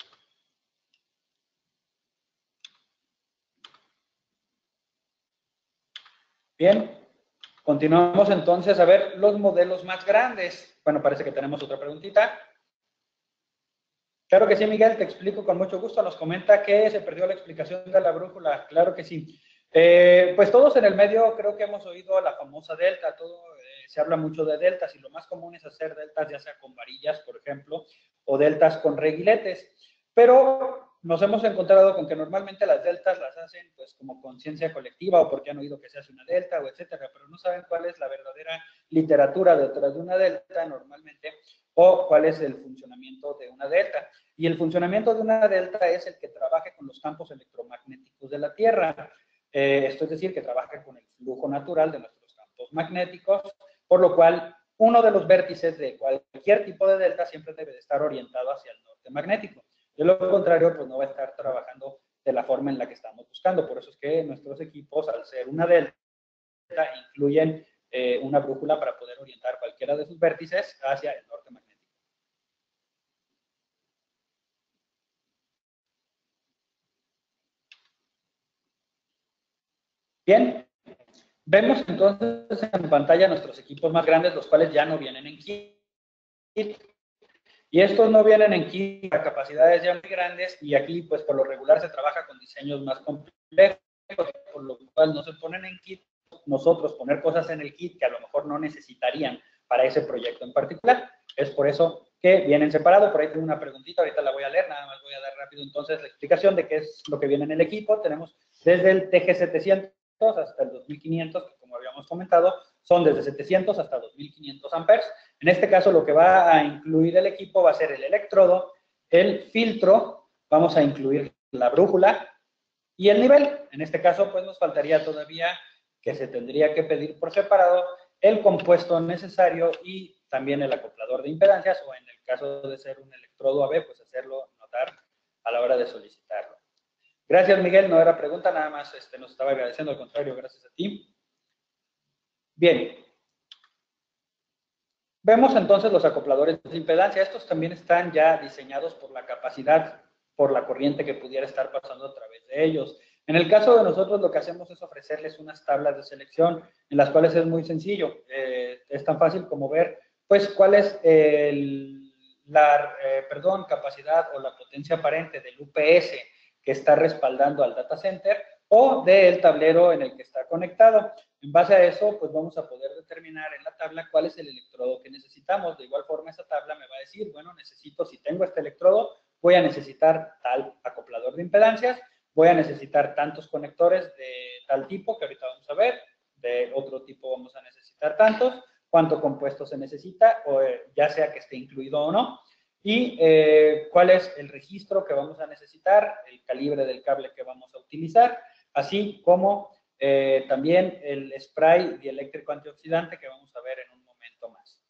Bien, continuamos entonces a ver los modelos más grandes. Bueno, parece que tenemos otra preguntita. Claro que sí, Miguel, te explico con mucho gusto. Nos comenta que se perdió la explicación de la brújula. Claro que sí. Pues todos en el medio creo que hemos oído la famosa delta. Se habla mucho de deltas y lo más común es hacer deltas ya sea con varillas, por ejemplo, o deltas con reguiletes. Pero nos hemos encontrado con que normalmente las deltas las hacen pues como conciencia colectiva o porque han oído que se hace una delta o etcétera, pero no saben cuál es la verdadera literatura detrás de una delta normalmente o cuál es el funcionamiento de una delta. Y el funcionamiento de una delta es el que trabaje con los campos electromagnéticos de la Tierra. Esto es decir, que trabaja con el flujo natural de nuestros campos magnéticos, por lo cual uno de los vértices de cualquier tipo de delta siempre debe de estar orientado hacia el norte magnético. De lo contrario, pues no va a estar trabajando de la forma en la que estamos buscando. Por eso es que nuestros equipos, al ser una delta, incluyen una brújula para poder orientar cualquiera de sus vértices hacia el norte magnético. Bien, vemos entonces en pantalla nuestros equipos más grandes, los cuales ya no vienen en kit. Y estos no vienen en kit para capacidades ya muy grandes y aquí pues por lo regular se trabaja con diseños más complejos, por lo cual no se ponen en kit. Nosotros poner cosas en el kit que a lo mejor no necesitarían para ese proyecto en particular. Es por eso que vienen separados. Por ahí tengo una preguntita, ahorita la voy a leer, nada más voy a dar rápido entonces la explicación de qué es lo que viene en el equipo. Tenemos desde el TG700 hasta el 2500, que como habíamos comentado, son desde 700 hasta 2500 amperes. En este caso, lo que va a incluir el equipo va a ser el electrodo, el filtro, vamos a incluir la brújula y el nivel. En este caso, pues nos faltaría todavía que se tendría que pedir por separado el compuesto necesario y también el acoplador de impedancias, o en el caso de ser un electrodo AB, pues hacerlo notar a la hora de solicitarlo. Gracias, Miguel. No era pregunta, nada más nos estaba agradeciendo, al contrario, gracias a ti. Bien. Vemos entonces los acopladores de impedancia. Estos también están ya diseñados por la capacidad, por la corriente que pudiera estar pasando a través de ellos. En el caso de nosotros, lo que hacemos es ofrecerles unas tablas de selección en las cuales es muy sencillo. Es tan fácil como ver, pues, cuál es la capacidad o la potencia aparente del UPS que está respaldando al data center o del tablero en el que está conectado. En base a eso, pues vamos a poder determinar en la tabla cuál es el electrodo que necesitamos. De igual forma, esa tabla me va a decir, bueno, necesito, si tengo este electrodo, voy a necesitar tal acoplador de impedancias, voy a necesitar tantos conectores de tal tipo, que ahorita vamos a ver, de otro tipo vamos a necesitar tantos, cuánto compuesto se necesita, o ya sea que esté incluido o no, y cuál es el registro que vamos a necesitar, el calibre del cable que vamos a utilizar, así como también el spray dieléctrico antioxidante que vamos a ver en un momento más.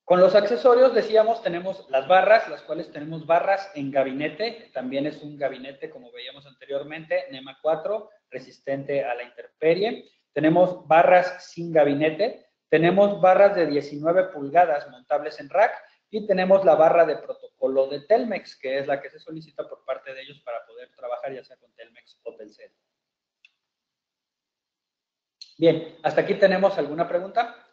Con los accesorios, decíamos, tenemos las barras, las cuales tenemos barras en gabinete, también es un gabinete, como veíamos anteriormente, NEMA 4, resistente a la intemperie. Tenemos barras sin gabinete, tenemos barras de 19 pulgadas montables en rack, y tenemos la barra de protocolo de Telmex, que es la que se solicita por parte de ellos para poder trabajar ya sea con Telmex o Telcel. Bien, ¿hasta aquí tenemos alguna pregunta?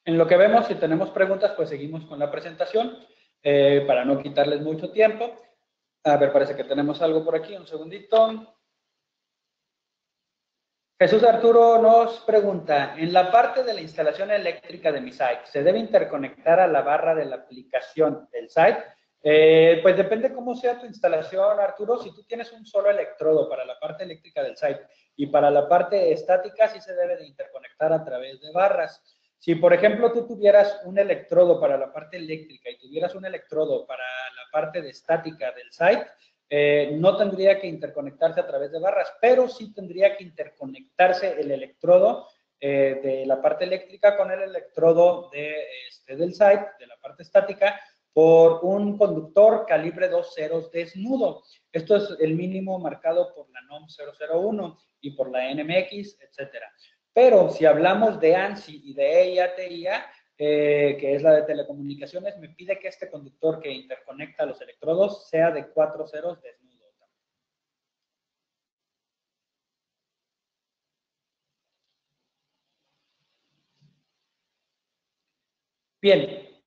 En lo que vemos, si tenemos preguntas, pues seguimos con la presentación para no quitarles mucho tiempo. A ver, parece que tenemos algo por aquí, un segundito. Jesús Arturo nos pregunta, en la parte de la instalación eléctrica de mi site, ¿se debe interconectar a la barra de la aplicación del site? Pues depende cómo sea tu instalación, Arturo. Si tú tienes un solo electrodo para la parte eléctrica del site y para la parte estática, sí se debe de interconectar a través de barras. Si, por ejemplo, tú tuvieras un electrodo para la parte eléctrica y tuvieras un electrodo para la parte de estática del site, no tendría que interconectarse a través de barras, pero sí tendría que interconectarse el electrodo de la parte eléctrica con el electrodo del site, de la parte estática, por un conductor calibre 2 ceros desnudo. Esto es el mínimo marcado por la NOM 001 y por la NMX, etcétera. Pero si hablamos de ANSI y de EIA-TIA, que es la de telecomunicaciones, me pide que este conductor que interconecta los electrodos sea de 4 ceros desnudo. Bien,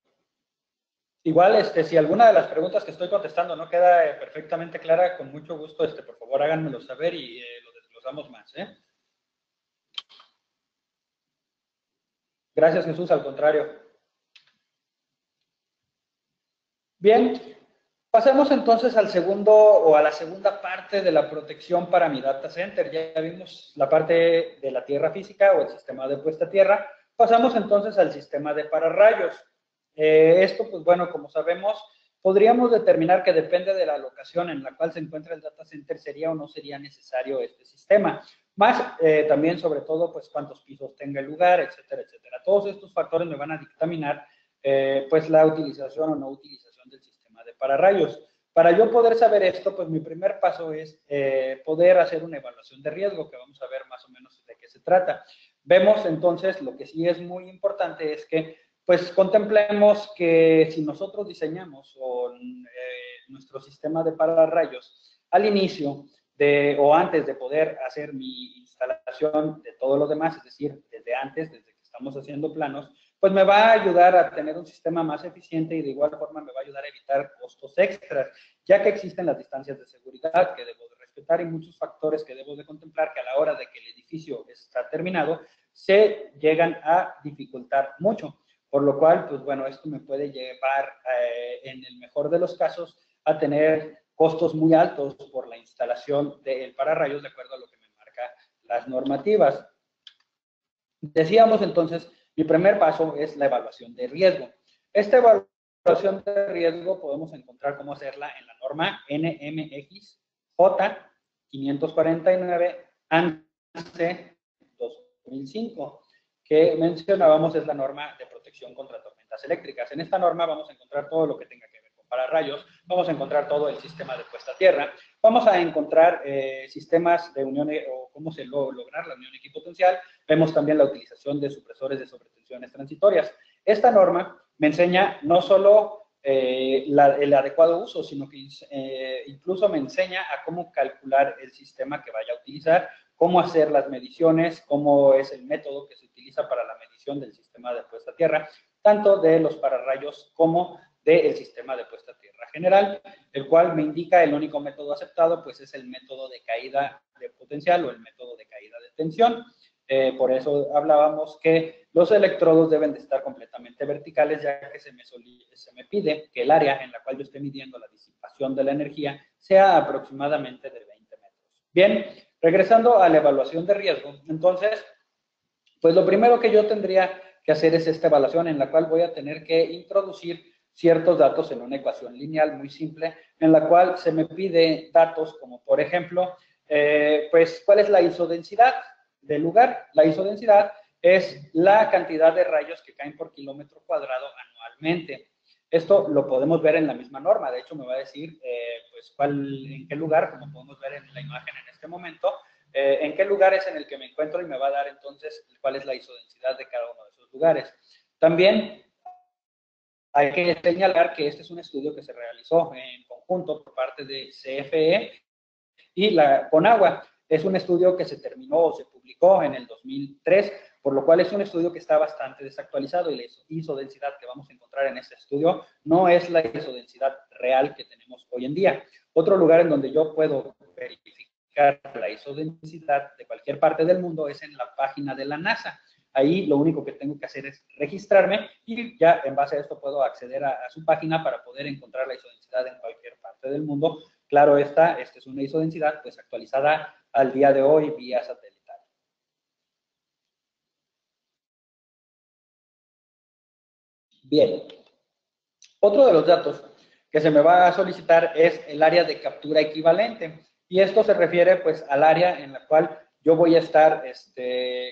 igual si alguna de las preguntas que estoy contestando no queda perfectamente clara, con mucho gusto, por favor háganmelo saber y lo desglosamos más. Gracias, Jesús, al contrario. Bien, pasemos entonces al segundo o a la segunda parte de la protección para mi data center. Ya vimos la parte de la tierra física o el sistema de puesta a tierra. Pasamos entonces al sistema de pararrayos. Esto, pues bueno, como sabemos, podríamos determinar que depende de la locación en la cual se encuentra el data center, sería o no sería necesario este sistema. Más también, sobre todo, pues cuántos pisos tenga el lugar, etcétera, etcétera. Todos estos factores me van a dictaminar pues la utilización o no utilización del sistema de pararrayos. Para yo poder saber esto, pues mi primer paso es poder hacer una evaluación de riesgo, que vamos a ver más o menos de qué se trata. Vemos entonces, lo que sí es muy importante es que pues contemplemos que si nosotros diseñamos nuestro sistema de pararrayos al inicio o antes de poder hacer mi instalación de todo lo demás, es decir, desde antes, desde que estamos haciendo planos, pues me va a ayudar a tener un sistema más eficiente y de igual forma me va a ayudar a evitar costos extras, ya que existen las distancias de seguridad que debo de respetar y muchos factores que debo de contemplar que a la hora de que el edificio está terminado se llegan a dificultar mucho. Por lo cual, pues bueno, esto me puede llevar, en el mejor de los casos, a tener costos muy altos por la instalación del pararrayos de acuerdo a lo que me marca las normativas. Decíamos entonces, mi primer paso es la evaluación de riesgo. Esta evaluación de riesgo podemos encontrar cómo hacerla en la norma NMX J 549 ANSE 2005, que mencionábamos es la norma de protección contra tormentas eléctricas. En esta norma vamos a encontrar todo lo que tenga que ver con pararrayos, vamos a encontrar todo el sistema de puesta a tierra, vamos a encontrar sistemas de unión o cómo se lograr la unión equipotencial, vemos también la utilización de supresores de sobretensiones transitorias. Esta norma me enseña no solo el adecuado uso, sino que incluso me enseña a cómo calcular el sistema que vaya a utilizar, cómo hacer las mediciones, cómo es el método que se utiliza para la medición del sistema de puesta a tierra, tanto de los pararrayos como del sistema de puesta a tierra general, el cual me indica el único método aceptado, pues es el método de caída de potencial o el método de caída de tensión. Por eso hablábamos que los electrodos deben de estar completamente verticales, ya que se me pide que el área en la cual yo esté midiendo la disipación de la energía sea aproximadamente de 20 metros. Bien, regresando a la evaluación de riesgo, entonces, pues lo primero que yo tendría que hacer es esta evaluación en la cual voy a tener que introducir ciertos datos en una ecuación lineal muy simple, en la cual se me pide datos como, por ejemplo, pues, ¿cuál es la isodensidad del lugar? La isodensidad es la cantidad de rayos que caen por kilómetro cuadrado anualmente. Esto lo podemos ver en la misma norma. De hecho, me va a decir, pues, en qué lugar, como podemos ver en la imagen en este momento, en qué lugar es en el que me encuentro y me va a dar entonces cuál es la isodensidad de cada uno de esos lugares. También hay que señalar que este es un estudio que se realizó en conjunto por parte de CFE y la Conagua. Es un estudio que se terminó o se publicó en el 2003 por lo cual es un estudio que está bastante desactualizado y la isodensidad que vamos a encontrar en este estudio no es la isodensidad real que tenemos hoy en día. Otro lugar en donde yo puedo verificar la isodensidad de cualquier parte del mundo es en la página de la NASA. Ahí lo único que tengo que hacer es registrarme y ya en base a esto puedo acceder a su página para poder encontrar la isodensidad en cualquier parte del mundo. Claro, esta es una isodensidad pues actualizada al día de hoy vía satelital. Bien, otro de los datos que se me va a solicitar es el área de captura equivalente. Y esto se refiere pues al área en la cual yo voy a estar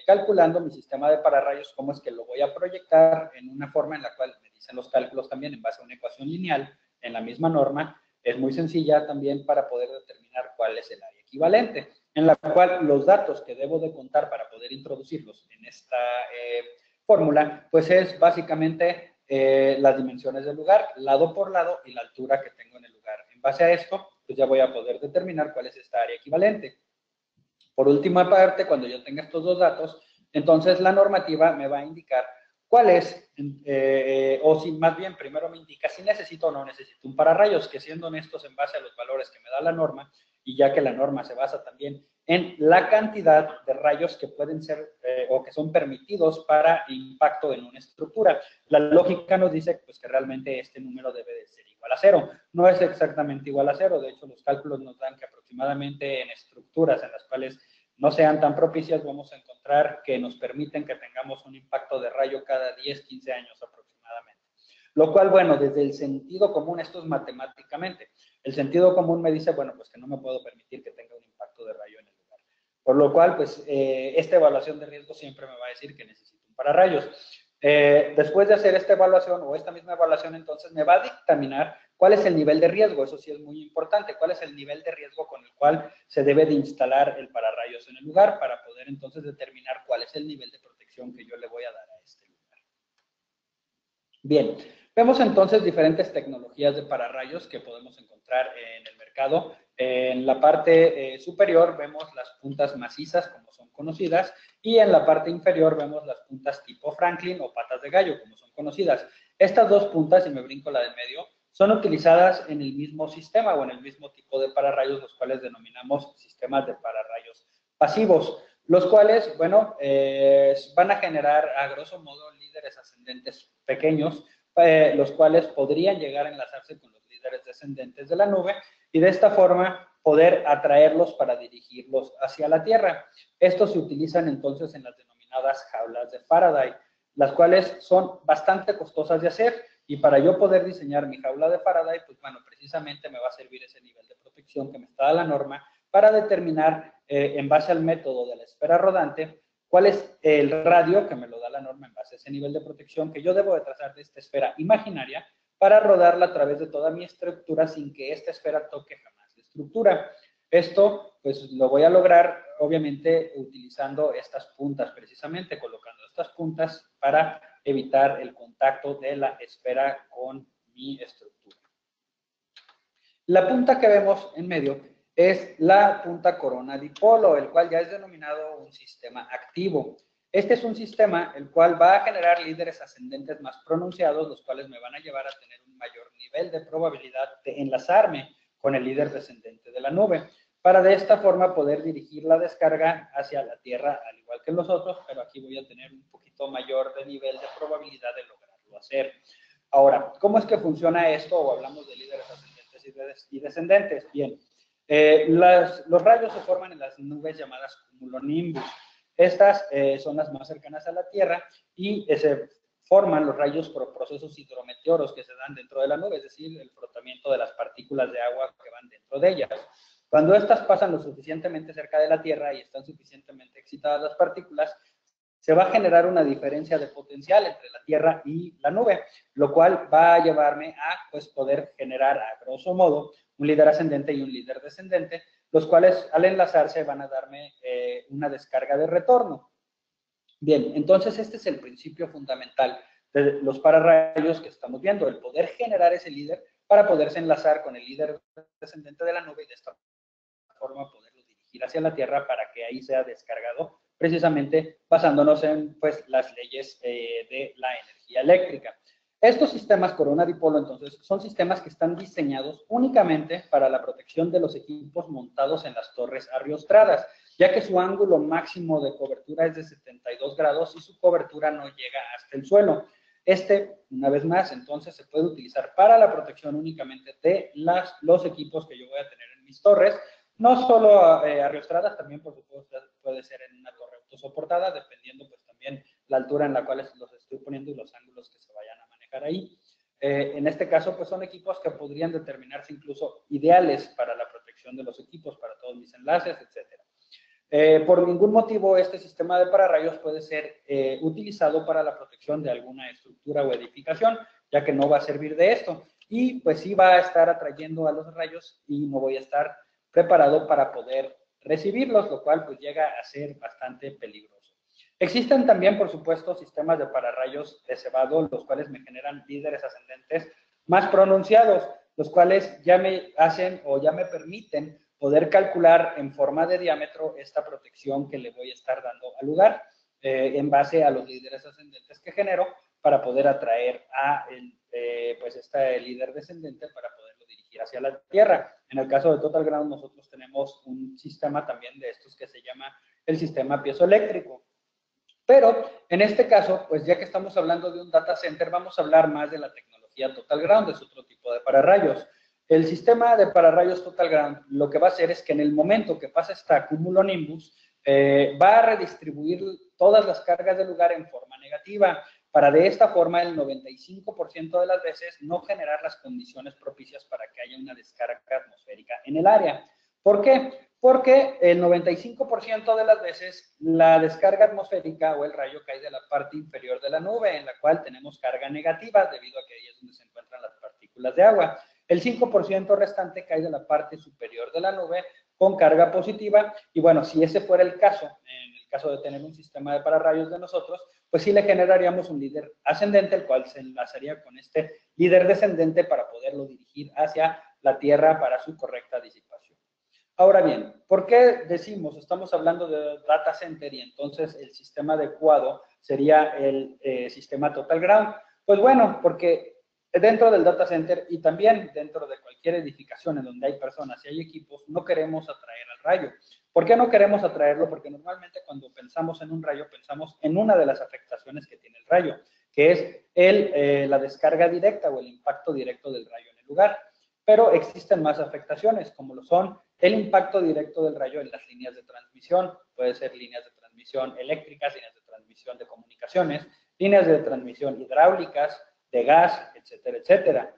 calculando mi sistema de pararrayos, cómo es que lo voy a proyectar en una forma en la cual me dicen los cálculos también en base a una ecuación lineal en la misma norma. Es muy sencilla también para poder determinar cuál es el área equivalente, en la cual los datos que debo de contar para poder introducirlos en esta fórmula, pues es básicamente las dimensiones del lugar, lado por lado, y la altura que tengo en el lugar. En base a esto, pues ya voy a poder determinar cuál es esta área equivalente. Por última parte, cuando yo tenga estos dos datos, entonces la normativa me va a indicar cuál es, o si más bien primero me indica si necesito o no necesito un pararrayos, que siendo honestos en base a los valores que me da la norma, y ya que la norma se basa también en la cantidad de rayos que pueden ser o que son permitidos para impacto en una estructura. La lógica nos dice pues, que realmente este número debe de ser igual a 0. No es exactamente igual a 0, de hecho los cálculos nos dan que aproximadamente en estructuras en las cuales no sean tan propicias, vamos a encontrar que nos permiten que tengamos un impacto de rayo cada 10, 15 años aproximadamente. Lo cual, bueno, desde el sentido común, esto es matemáticamente. El sentido común me dice, bueno, pues que no me puedo permitir que tenga un impacto de rayo en el lugar. Por lo cual, pues, esta evaluación de riesgo siempre me va a decir que necesito un pararrayos. Después de hacer esta evaluación o esta misma evaluación, entonces me va a dictaminar cuál es el nivel de riesgo. Eso sí es muy importante. ¿Cuál es el nivel de riesgo con el cual se debe de instalar el pararrayos en el lugar para poder entonces determinar cuál es el nivel de protección que yo le voy a dar a este lugar? Bien, vemos entonces diferentes tecnologías de pararrayos que podemos encontrar en el mercado. En la parte superior vemos las puntas macizas, como son conocidas, y en la parte inferior vemos las puntas tipo Franklin o patas de gallo, como son conocidas. Estas dos puntas, y me brinco la del medio, son utilizadas en el mismo sistema o en el mismo tipo de pararrayos, los cuales denominamos sistemas de pararrayos pasivos, los cuales, bueno, van a generar a grosso modo líderes ascendentes pequeños, los cuales podrían llegar a enlazarse con los líderes descendentes de la nube y de esta forma poder atraerlos para dirigirlos hacia la Tierra. Estos se utilizan entonces en las denominadas jaulas de Faraday, las cuales son bastante costosas de hacer, y para yo poder diseñar mi jaula de Faraday, pues bueno, precisamente me va a servir ese nivel de protección que me está dando la norma para determinar, en base al método de la esfera rodante, cuál es el radio que me lo da la norma en base a ese nivel de protección que yo debo de trazar de esta esfera imaginaria para rodarla a través de toda mi estructura sin que esta esfera toque jamás la estructura. Esto, pues, lo voy a lograr, obviamente, utilizando estas puntas, precisamente, colocando estas puntas para evitar el contacto de la esfera con mi estructura. La punta que vemos en medio es la punta corona dipolo, el cual ya es denominado un sistema activo. Este es un sistema el cual va a generar líderes ascendentes más pronunciados, los cuales me van a llevar a tener un mayor nivel de probabilidad de enlazarme con el líder descendente de la nube, para de esta forma poder dirigir la descarga hacia la Tierra, al igual que los otros, pero aquí voy a tener un poquito mayor de nivel de probabilidad de lograrlo hacer. Ahora, ¿cómo es que funciona esto? O hablamos de líderes ascendentes y descendentes. Bien, los rayos se forman en las nubes llamadas cumulonimbus. Estas son las más cercanas a la Tierra y se forman los rayos por procesos hidrometeoros que se dan dentro de la nube, es decir, el frotamiento de las partículas de agua que van dentro de ellas. Cuando estas pasan lo suficientemente cerca de la Tierra y están suficientemente excitadas las partículas, se va a generar una diferencia de potencial entre la Tierra y la nube, lo cual va a llevarme a pues, poder generar, a grosso modo, un líder ascendente y un líder descendente, los cuales al enlazarse van a darme una descarga de retorno. Bien, entonces este es el principio fundamental de los pararrayos que estamos viendo, el poder generar ese líder para poderse enlazar con el líder descendente de la nube y de esta forma poderlo dirigir hacia la Tierra para que ahí sea descargado precisamente basándonos en pues, las leyes de la energía eléctrica. Estos sistemas corona dipolo, entonces, son sistemas que están diseñados únicamente para la protección de los equipos montados en las torres arriostradas, ya que su ángulo máximo de cobertura es de 72 grados y su cobertura no llega hasta el suelo. Una vez más, entonces, se puede utilizar para la protección únicamente de los equipos que yo voy a tener en mis torres, no solo arriostradas, también por supuesto puede ser en una torre autosoportada, dependiendo pues también la altura en la cual los estoy poniendo y los ángulos que se vayan a manejar ahí. En este caso, pues son equipos que podrían determinarse incluso ideales para la protección de los equipos, para todos mis enlaces, etcétera. Por ningún motivo, este sistema de pararrayos puede ser utilizado para la protección de alguna estructura o edificación, ya que no va a servir de esto. Y pues sí va a estar atrayendo a los rayos y no voy a estar preparado para poder recibirlos, lo cual pues llega a ser bastante peligroso. Existen también, por supuesto, sistemas de pararrayos de cebado, los cuales me generan líderes ascendentes más pronunciados, los cuales ya me hacen o ya me permiten poder calcular en forma de diámetro esta protección que le voy a estar dando al lugar en base a los líderes ascendentes que genero para poder atraer a pues este líder descendente para poderlo dirigir hacia la Tierra. En el caso de Total Ground, nosotros tenemos un sistema también de estos que se llama el sistema piezoeléctrico. Pero en este caso, pues ya que estamos hablando de un data center, vamos a hablar más de la tecnología Total Ground, es otro tipo de pararrayos. El sistema de pararrayos Total Ground lo que va a hacer es que en el momento que pasa esta cumulonimbus, va a redistribuir todas las cargas del lugar en forma negativa, para de esta forma el 95% de las veces no generar las condiciones propicias para que haya una descarga atmosférica en el área. ¿Por qué? Porque el 95% de las veces la descarga atmosférica o el rayo cae de la parte inferior de la nube, en la cual tenemos carga negativa, debido a que ahí es donde se encuentran las partículas de agua. El 5% restante cae de la parte superior de la nube con carga positiva, y bueno, si ese fuera el caso, en el caso de tener un sistema de pararrayos de nosotros, pues sí le generaríamos un líder ascendente, el cual se enlazaría con este líder descendente para poderlo dirigir hacia la Tierra para su correcta disipación. Ahora bien, ¿por qué decimos, estamos hablando de data center y entonces el sistema adecuado sería el sistema Total Ground? Pues bueno, porque dentro del data center y también dentro de cualquier edificación en donde hay personas y hay equipos, no queremos atraer al rayo. ¿Por qué no queremos atraerlo? Porque normalmente cuando pensamos en un rayo, pensamos en una de las afectaciones que tiene el rayo, que es la descarga directa o el impacto directo del rayo en el lugar. Pero existen más afectaciones, como lo son el impacto directo del rayo en las líneas de transmisión. Puede ser líneas de transmisión eléctricas, líneas de transmisión de comunicaciones, líneas de transmisión hidráulicas, de gas, etcétera, etcétera.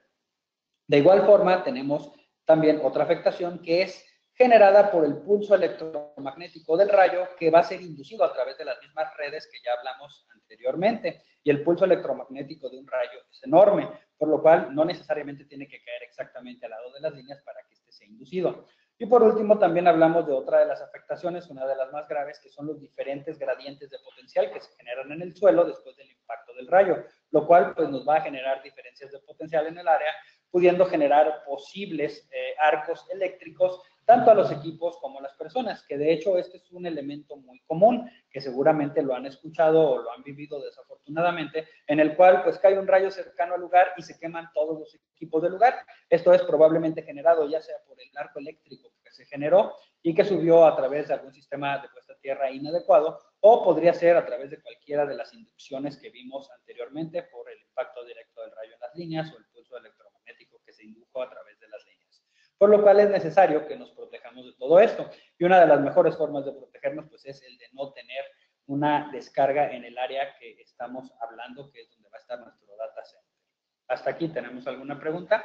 De igual forma, tenemos también otra afectación que es generada por el pulso electromagnético del rayo, que va a ser inducido a través de las mismas redes que ya hablamos anteriormente. Y el pulso electromagnético de un rayo es enorme, por lo cual no necesariamente tiene que caer exactamente al lado de las líneas para que este sea inducido. Y por último, también hablamos de otra de las afectaciones, una de las más graves, que son los diferentes gradientes de potencial que se generan en el suelo después del impacto del rayo, lo cual pues nos va a generar diferencias de potencial en el área, pudiendo generar posibles arcos eléctricos tanto a los equipos como a las personas, que de hecho este es un elemento muy común, que seguramente lo han escuchado o lo han vivido desafortunadamente, en el cual pues cae un rayo cercano al lugar y se queman todos los equipos del lugar. Esto es probablemente generado ya sea por el arco eléctrico que se generó y que subió a través de algún sistema de puesta a tierra inadecuado, o podría ser a través de cualquiera de las inducciones que vimos anteriormente por el impacto directo del rayo en las líneas o el pulso electromagnético que se indujo a través de las líneas. Por lo cual es necesario que nos protejamos de todo esto. Y una de las mejores formas de protegernos pues es el de no tener una descarga en el área que estamos hablando, que es donde va a estar nuestro data center. Hasta aquí, ¿tenemos alguna pregunta?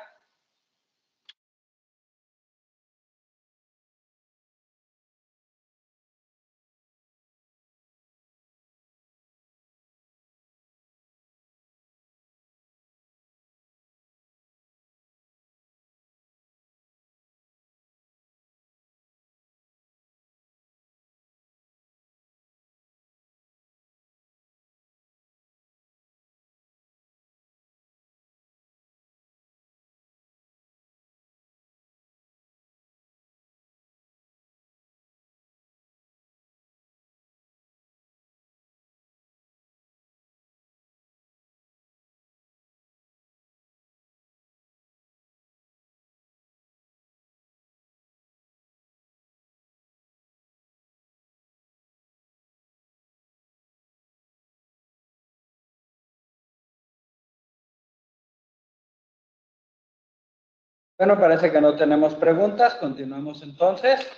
Bueno, parece que no tenemos preguntas. Continuamos entonces.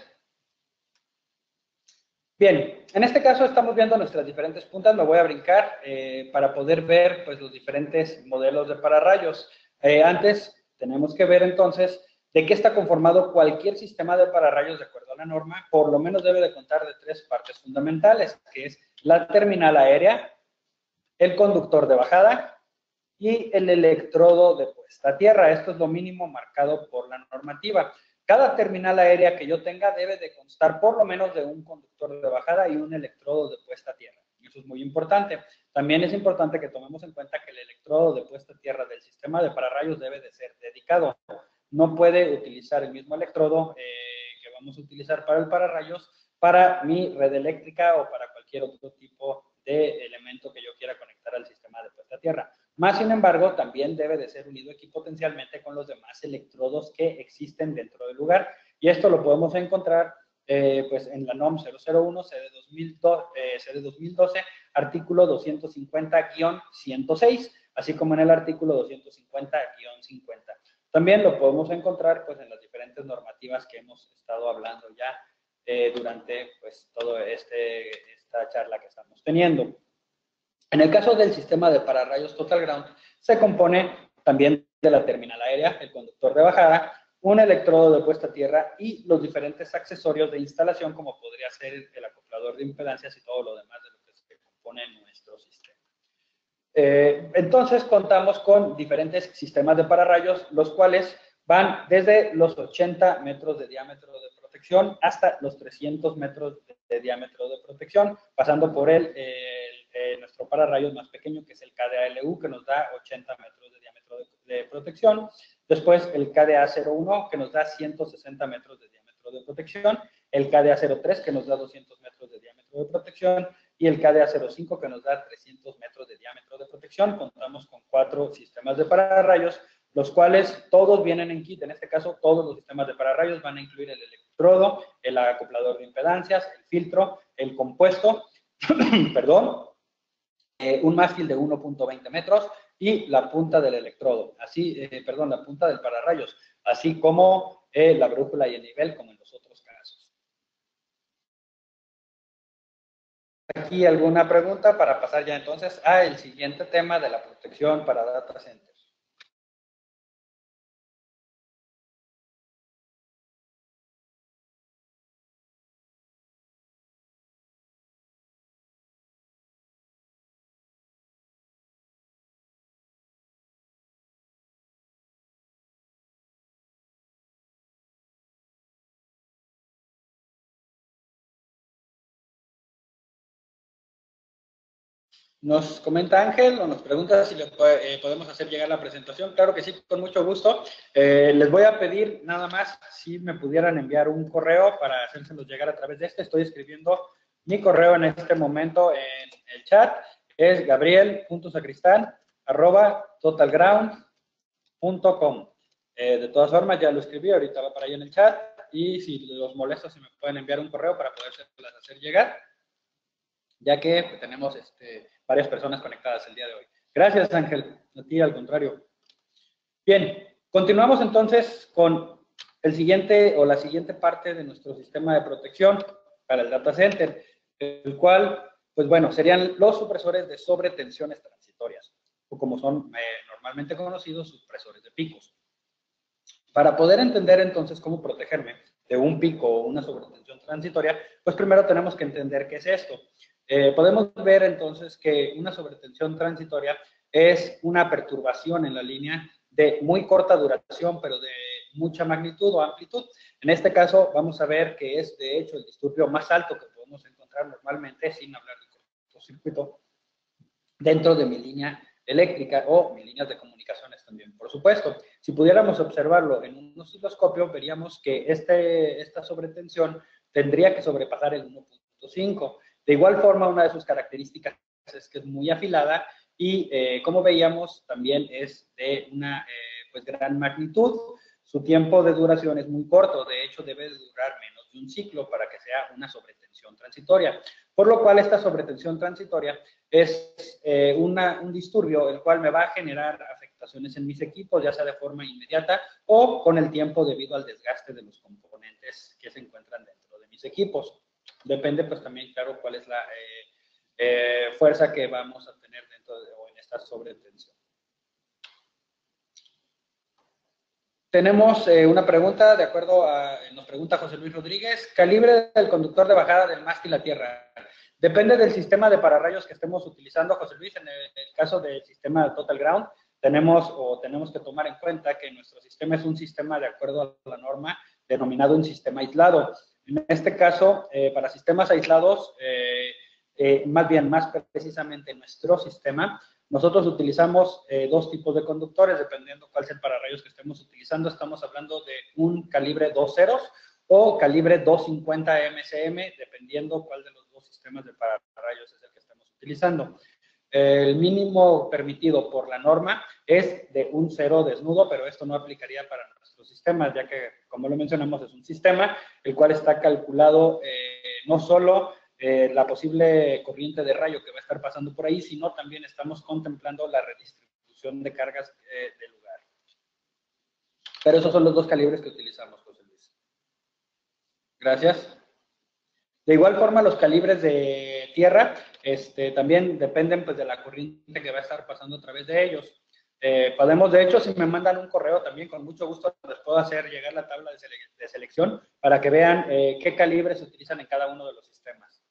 Bien, en este caso estamos viendo nuestras diferentes puntas. Me voy a brincar para poder ver pues, los diferentes modelos de pararrayos. Antes tenemos que ver entonces de qué está conformado cualquier sistema de pararrayos de acuerdo a la norma. Por lo menos debe de contar de tres partes fundamentales, que es la terminal aérea, el conductor de bajada y el electrodo de puesta a tierra. Esto es lo mínimo marcado por la normativa. Cada terminal aérea que yo tenga debe de constar por lo menos de un conductor de bajada y un electrodo de puesta a tierra. Eso es muy importante. También es importante que tomemos en cuenta que el electrodo de puesta a tierra del sistema de pararrayos debe de ser dedicado. No puede utilizar el mismo electrodo que vamos a utilizar para el pararrayos para mi red eléctrica o para cualquier otro tipo de elemento que yo quiera conectar al sistema de puesta a tierra. Más sin embargo, también debe de ser unido equipotencialmente con los demás electrodos que existen dentro del lugar. Y esto lo podemos encontrar pues en la NOM 001, CD 2012, artículo 250-106, así como en el artículo 250-50. También lo podemos encontrar pues en las diferentes normativas que hemos estado hablando ya durante pues toda esta charla que estamos teniendo. En el caso del sistema de pararrayos Total Ground, se compone también de la terminal aérea, el conductor de bajada, un electrodo de puesta a tierra y los diferentes accesorios de instalación, como podría ser el acoplador de impedancias y todo lo demás de lo que se compone en nuestro sistema. Entonces, contamos con diferentes sistemas de pararrayos, los cuales van desde los 80 metros de diámetro de protección hasta los 300 metros de diámetro de protección, pasando por nuestro pararrayos más pequeño, que es el KDA-LU, que nos da 80 metros de diámetro de protección. Después el KDA-01, que nos da 160 metros de diámetro de protección. El KDA-03, que nos da 200 metros de diámetro de protección. Y el KDA-05, que nos da 300 metros de diámetro de protección. Contamos con 4 sistemas de pararrayos, los cuales todos vienen en kit. En este caso, todos los sistemas de pararrayos van a incluir el electrodo, el acoplador de impedancias, el filtro, el compuesto, perdón, un mástil de 1.20 metros y la punta del electrodo, la punta del pararrayos, así como la brújula y el nivel, como en los otros casos. Aquí alguna pregunta para pasar ya entonces al siguiente tema de la protección para data centers. Nos comenta Ángel o nos pregunta si le podemos hacer llegar la presentación. Claro que sí, con mucho gusto. Les voy a pedir nada más si me pudieran enviar un correo para hacérselos llegar a través de este. Estoy escribiendo mi correo en este momento en el chat. Es gabriel.sacristán@totalground.com. De todas formas, ya lo escribí, ahorita va para ahí en el chat. Y si los molesta, si me pueden enviar un correo para poderse hacer llegar, ya que tenemos varias personas conectadas el día de hoy. Gracias, Ángel. A ti, al contrario. Bien, continuamos entonces con el siguiente o la siguiente parte de nuestro sistema de protección para el data center, el cual, pues bueno, serían los supresores de sobretensiones transitorias, o como son normalmente conocidos, supresores de picos. Para poder entender entonces cómo protegerme de un pico o una sobretensión transitoria, pues primero tenemos que entender qué es esto. Podemos ver entonces que una sobretensión transitoria es una perturbación en la línea de muy corta duración, pero de mucha magnitud o amplitud. En este caso vamos a ver que es de hecho el disturbio más alto que podemos encontrar normalmente, sin hablar de cortocircuito, dentro de mi línea eléctrica o mis líneas de comunicaciones también, por supuesto. Si pudiéramos observarlo en un osciloscopio, veríamos que esta sobretensión tendría que sobrepasar el 1.5. De igual forma, una de sus características es que es muy afilada y, como veíamos, también es de una pues gran magnitud. Su tiempo de duración es muy corto, de hecho debe durar menos de un ciclo para que sea una sobretensión transitoria. Por lo cual esta sobretensión transitoria es un disturbio el cual me va a generar afectación fluctuaciones en mis equipos, ya sea de forma inmediata o con el tiempo debido al desgaste de los componentes que se encuentran dentro de mis equipos. Depende, pues, también, claro, cuál es la fuerza que vamos a tener dentro de, o en esta sobretensión. Tenemos una pregunta, de acuerdo a, nos pregunta José Luis Rodríguez, calibre del conductor de bajada del mástil a tierra. Depende del sistema de pararrayos que estemos utilizando, José Luis. En el caso del sistema Total Ground, tenemos que tomar en cuenta que nuestro sistema es un sistema de acuerdo a la norma, denominado un sistema aislado. En este caso, para sistemas aislados, más precisamente nuestro sistema, nosotros utilizamos dos tipos de conductores, dependiendo cuál sea el pararrayos que estemos utilizando. Estamos hablando de un calibre 2 ceros o calibre 250 MCM, dependiendo cuál de los dos sistemas de pararrayos es el que estemos utilizando. El mínimo permitido por la norma es de un 0 desnudo, pero esto no aplicaría para nuestros sistemas, ya que, como lo mencionamos, es un sistema el cual está calculado no solo la posible corriente de rayo que va a estar pasando por ahí, sino también estamos contemplando la redistribución de cargas del lugar. Pero esos son los dos calibres que utilizamos, José Luis. Gracias. De igual forma, los calibres de tierra también dependen, pues, de la corriente que va a estar pasando a través de ellos. Podemos, de hecho, si me mandan un correo también, con mucho gusto les puedo hacer llegar la tabla de selección para que vean qué calibres se utilizan en cada uno de los sistemas.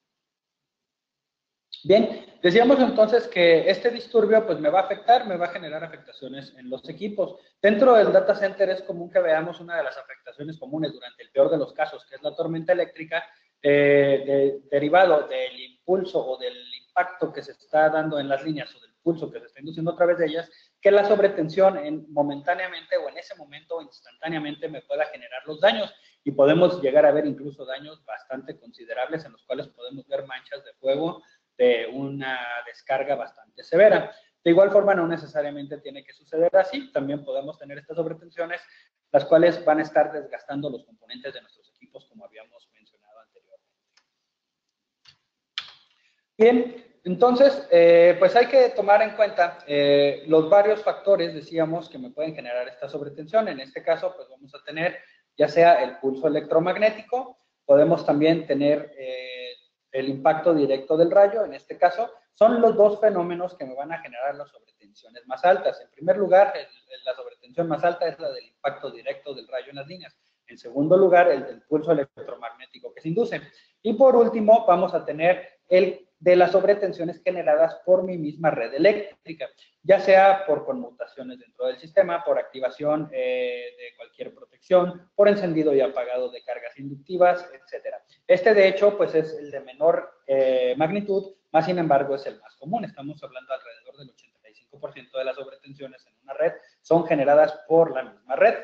Bien, decíamos entonces que este disturbio, pues, me va a generar afectaciones en los equipos. Dentro del data center es común que veamos una de las afectaciones comunes durante el peor de los casos, que es la tormenta eléctrica, derivado del impulso o del impacto que se está dando en las líneas o del pulso que se está induciendo a través de ellas, que la sobretensión momentáneamente o en ese momento o instantáneamente me pueda generar los daños, y podemos llegar a ver incluso daños bastante considerables en los cuales podemos ver manchas de fuego de una descarga bastante severa. De igual forma, no necesariamente tiene que suceder así. También podemos tener estas sobretensiones, las cuales van a estar desgastando los componentes de nuestros equipos, como habíamos mencionado anteriormente. Bien, entonces, pues hay que tomar en cuenta los varios factores, decíamos, que me pueden generar esta sobretensión. En este caso, pues vamos a tener ya sea el pulso electromagnético, podemos también tener el impacto directo del rayo. En este caso, son los dos fenómenos que me van a generar las sobretensiones más altas. En primer lugar, la sobretensión más alta es la del impacto directo del rayo en las líneas. En segundo lugar, el del pulso electromagnético que se induce. Y por último, vamos a tener el de las sobretensiones generadas por mi misma red eléctrica, ya sea por conmutaciones dentro del sistema, por activación de cualquier protección, por encendido y apagado de cargas inductivas, etcétera. De hecho, pues es el de menor magnitud, más sin embargo es el más común. Estamos hablando alrededor del 85% de las sobretensiones en una red son generadas por la misma red.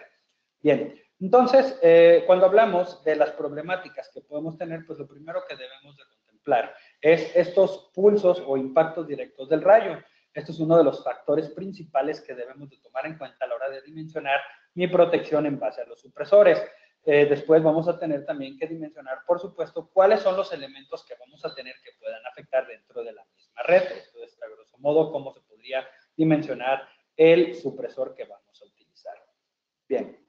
Bien, entonces, cuando hablamos de las problemáticas que podemos tener, pues lo primero que debemos de contemplar es estos pulsos o impactos directos del rayo. Esto es uno de los factores principales que debemos de tomar en cuenta a la hora de dimensionar mi protección en base a los supresores. Después vamos a tener también que dimensionar, por supuesto, cuáles son los elementos que vamos a tener que puedan afectar dentro de la misma red. Esto es, a grosso modo, cómo se podría dimensionar el supresor que vamos a utilizar. Bien.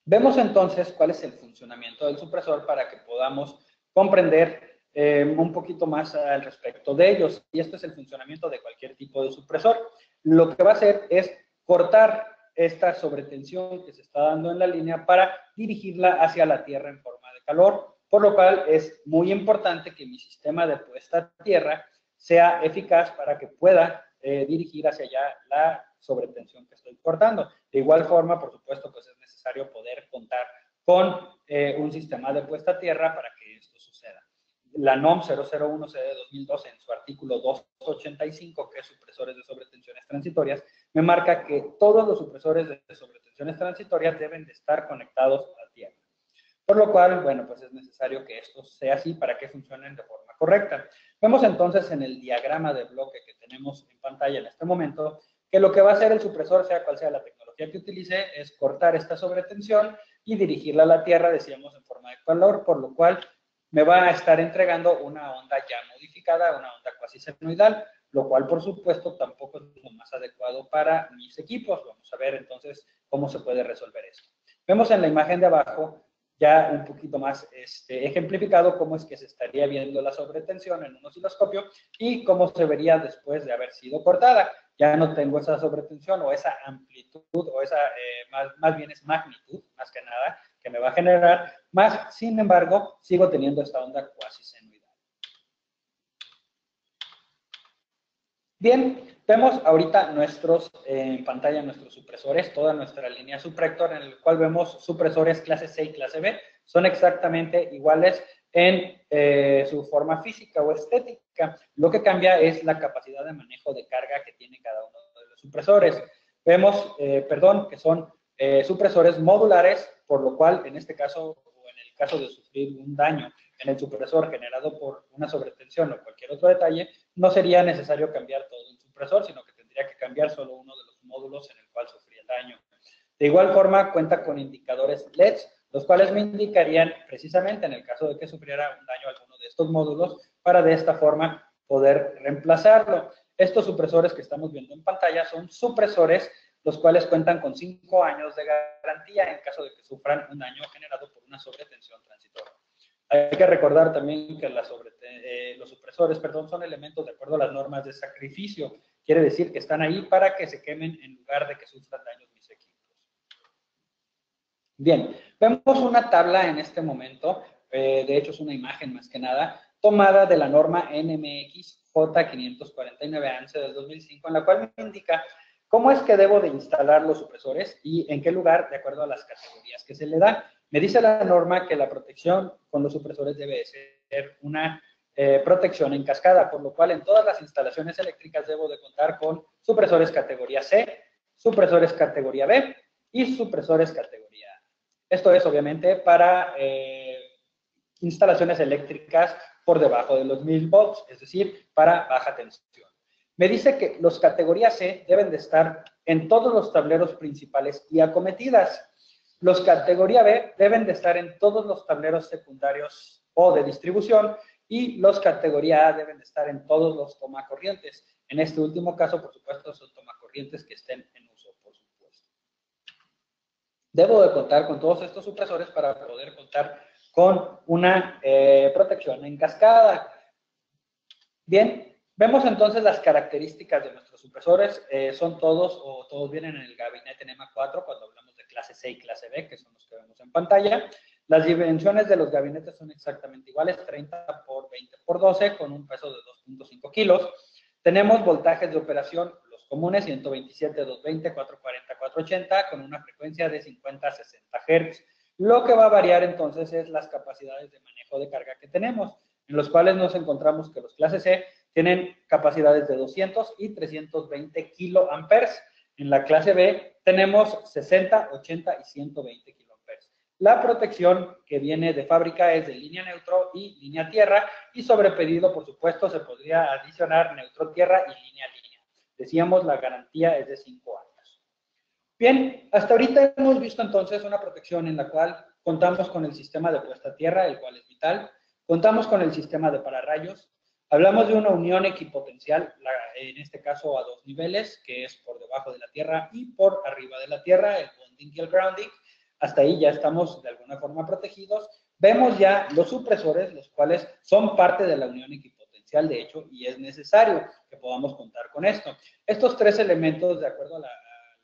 Vemos entonces cuál es el funcionamiento del supresor para que podamos comprender un poquito más al respecto de ellos. Y este es el funcionamiento de cualquier tipo de supresor. Lo que va a hacer es cortar esta sobretensión que se está dando en la línea para dirigirla hacia la tierra en forma de calor, por lo cual es muy importante que mi sistema de puesta a tierra sea eficaz para que pueda dirigir hacia allá la sobretensión que estoy cortando. De igual forma, por supuesto, pues es necesario poder contar con un sistema de puesta a tierra para que esto suceda. La NOM 001C de 2012, en su artículo 285, que es supresores de sobretensiones transitorias, me marca que todos los supresores de sobretensiones transitorias deben de estar conectados a tierra. Por lo cual, bueno, pues es necesario que esto sea así para que funcionen de forma correcta. Vemos entonces en el diagrama de bloque que tenemos en pantalla en este momento, que lo que va a hacer el supresor, sea cual sea la tecnología que utilice, es cortar esta sobretensión y dirigirla a la tierra, decíamos, en forma de calor, por lo cual me va a estar entregando una onda ya modificada, una onda cuasi senoidal. lo cual por supuesto tampoco es lo más adecuado para mis equipos. Vamos a ver entonces cómo se puede resolver esto. Vemos en la imagen de abajo ya un poquito más ejemplificado cómo es que se estaría viendo la sobretensión en un osciloscopio y cómo se vería después de haber sido cortada. Ya no tengo esa sobretensión o esa amplitud o esa, más bien es magnitud, más que nada, que me va a generar, más, sin embargo, sigo teniendo esta onda cuasi senoidal. Bien, vemos ahorita en pantalla nuestros supresores, toda nuestra línea subrector, en el cual vemos supresores clase C y clase B. Son exactamente iguales en su forma física o estética. Lo que cambia es la capacidad de manejo de carga que tiene cada uno de los supresores. Vemos, que son supresores modulares, por lo cual en este caso, o en el caso de sufrir un daño en el supresor generado por una sobretensión o cualquier otro detalle, no sería necesario cambiar todo el supresor, sino que tendría que cambiar solo uno de los módulos en el cual sufría el daño. De igual forma, cuenta con indicadores LEDs, los cuales me indicarían precisamente en el caso de que sufriera un daño a alguno de estos módulos, para de esta forma poder reemplazarlo. Estos supresores que estamos viendo en pantalla son supresores los cuales cuentan con 5 años de garantía en caso de que sufran un daño generado por una sobretensión transitoria. Hay que recordar también que los supresores, son elementos de acuerdo a las normas de sacrificio. Quiere decir que están ahí para que se quemen en lugar de que sufran daños mis equipos. Bien, vemos una tabla en este momento, de hecho es una imagen más que nada, tomada de la norma NMX J549 ANSE del 2005, en la cual me indica cómo es que debo de instalar los supresores y en qué lugar, de acuerdo a las categorías que se le da. Me dice la norma que la protección con los supresores debe ser una protección en cascada, por lo cual en todas las instalaciones eléctricas debo de contar con supresores categoría C, supresores categoría B y supresores categoría A. Esto es obviamente para instalaciones eléctricas por debajo de los 1000 volts, es decir, para baja tensión. Me dice que los categoría C deben de estar en todos los tableros principales y acometidas. Los categoría B deben de estar en todos los tableros secundarios o de distribución y los categoría A deben de estar en todos los tomacorrientes. En este último caso, por supuesto, son tomacorrientes que estén en uso, por supuesto. Debo de contar con todos estos supresores para poder contar con una protección en cascada. Bien, vemos entonces las características de nuestros supresores. Son todos vienen en el gabinete NEMA 4 cuando hablamos de clase C y clase B, que son los que vemos en pantalla. Las dimensiones de los gabinetes son exactamente iguales, 30 por 20 por 12, con un peso de 2.5 kilos. Tenemos voltajes de operación, los comunes, 127, 220, 440, 480, con una frecuencia de 50 a 60 Hz. Lo que va a variar entonces es las capacidades de manejo de carga que tenemos, en los cuales nos encontramos que los clases C tienen capacidades de 200 y 320 kiloamperes. En la clase B tenemos 60, 80 y 120 kiloamperes. La protección que viene de fábrica es de línea neutro y línea tierra, y sobre pedido, por supuesto, se podría adicionar neutro tierra y línea línea. Decíamos, la garantía es de 5 años. Bien, hasta ahorita hemos visto entonces una protección en la cual contamos con el sistema de puesta a tierra, el cual es vital. Contamos con el sistema de pararrayos. Hablamos de una unión equipotencial, en este caso a 2 niveles, que es por debajo de la tierra y por arriba de la tierra, el bonding y el grounding. Hasta ahí ya estamos de alguna forma protegidos. Vemos ya los supresores, los cuales son parte de la unión equipotencial, de hecho, y es necesario que podamos contar con esto. Estos 3 elementos, de acuerdo a la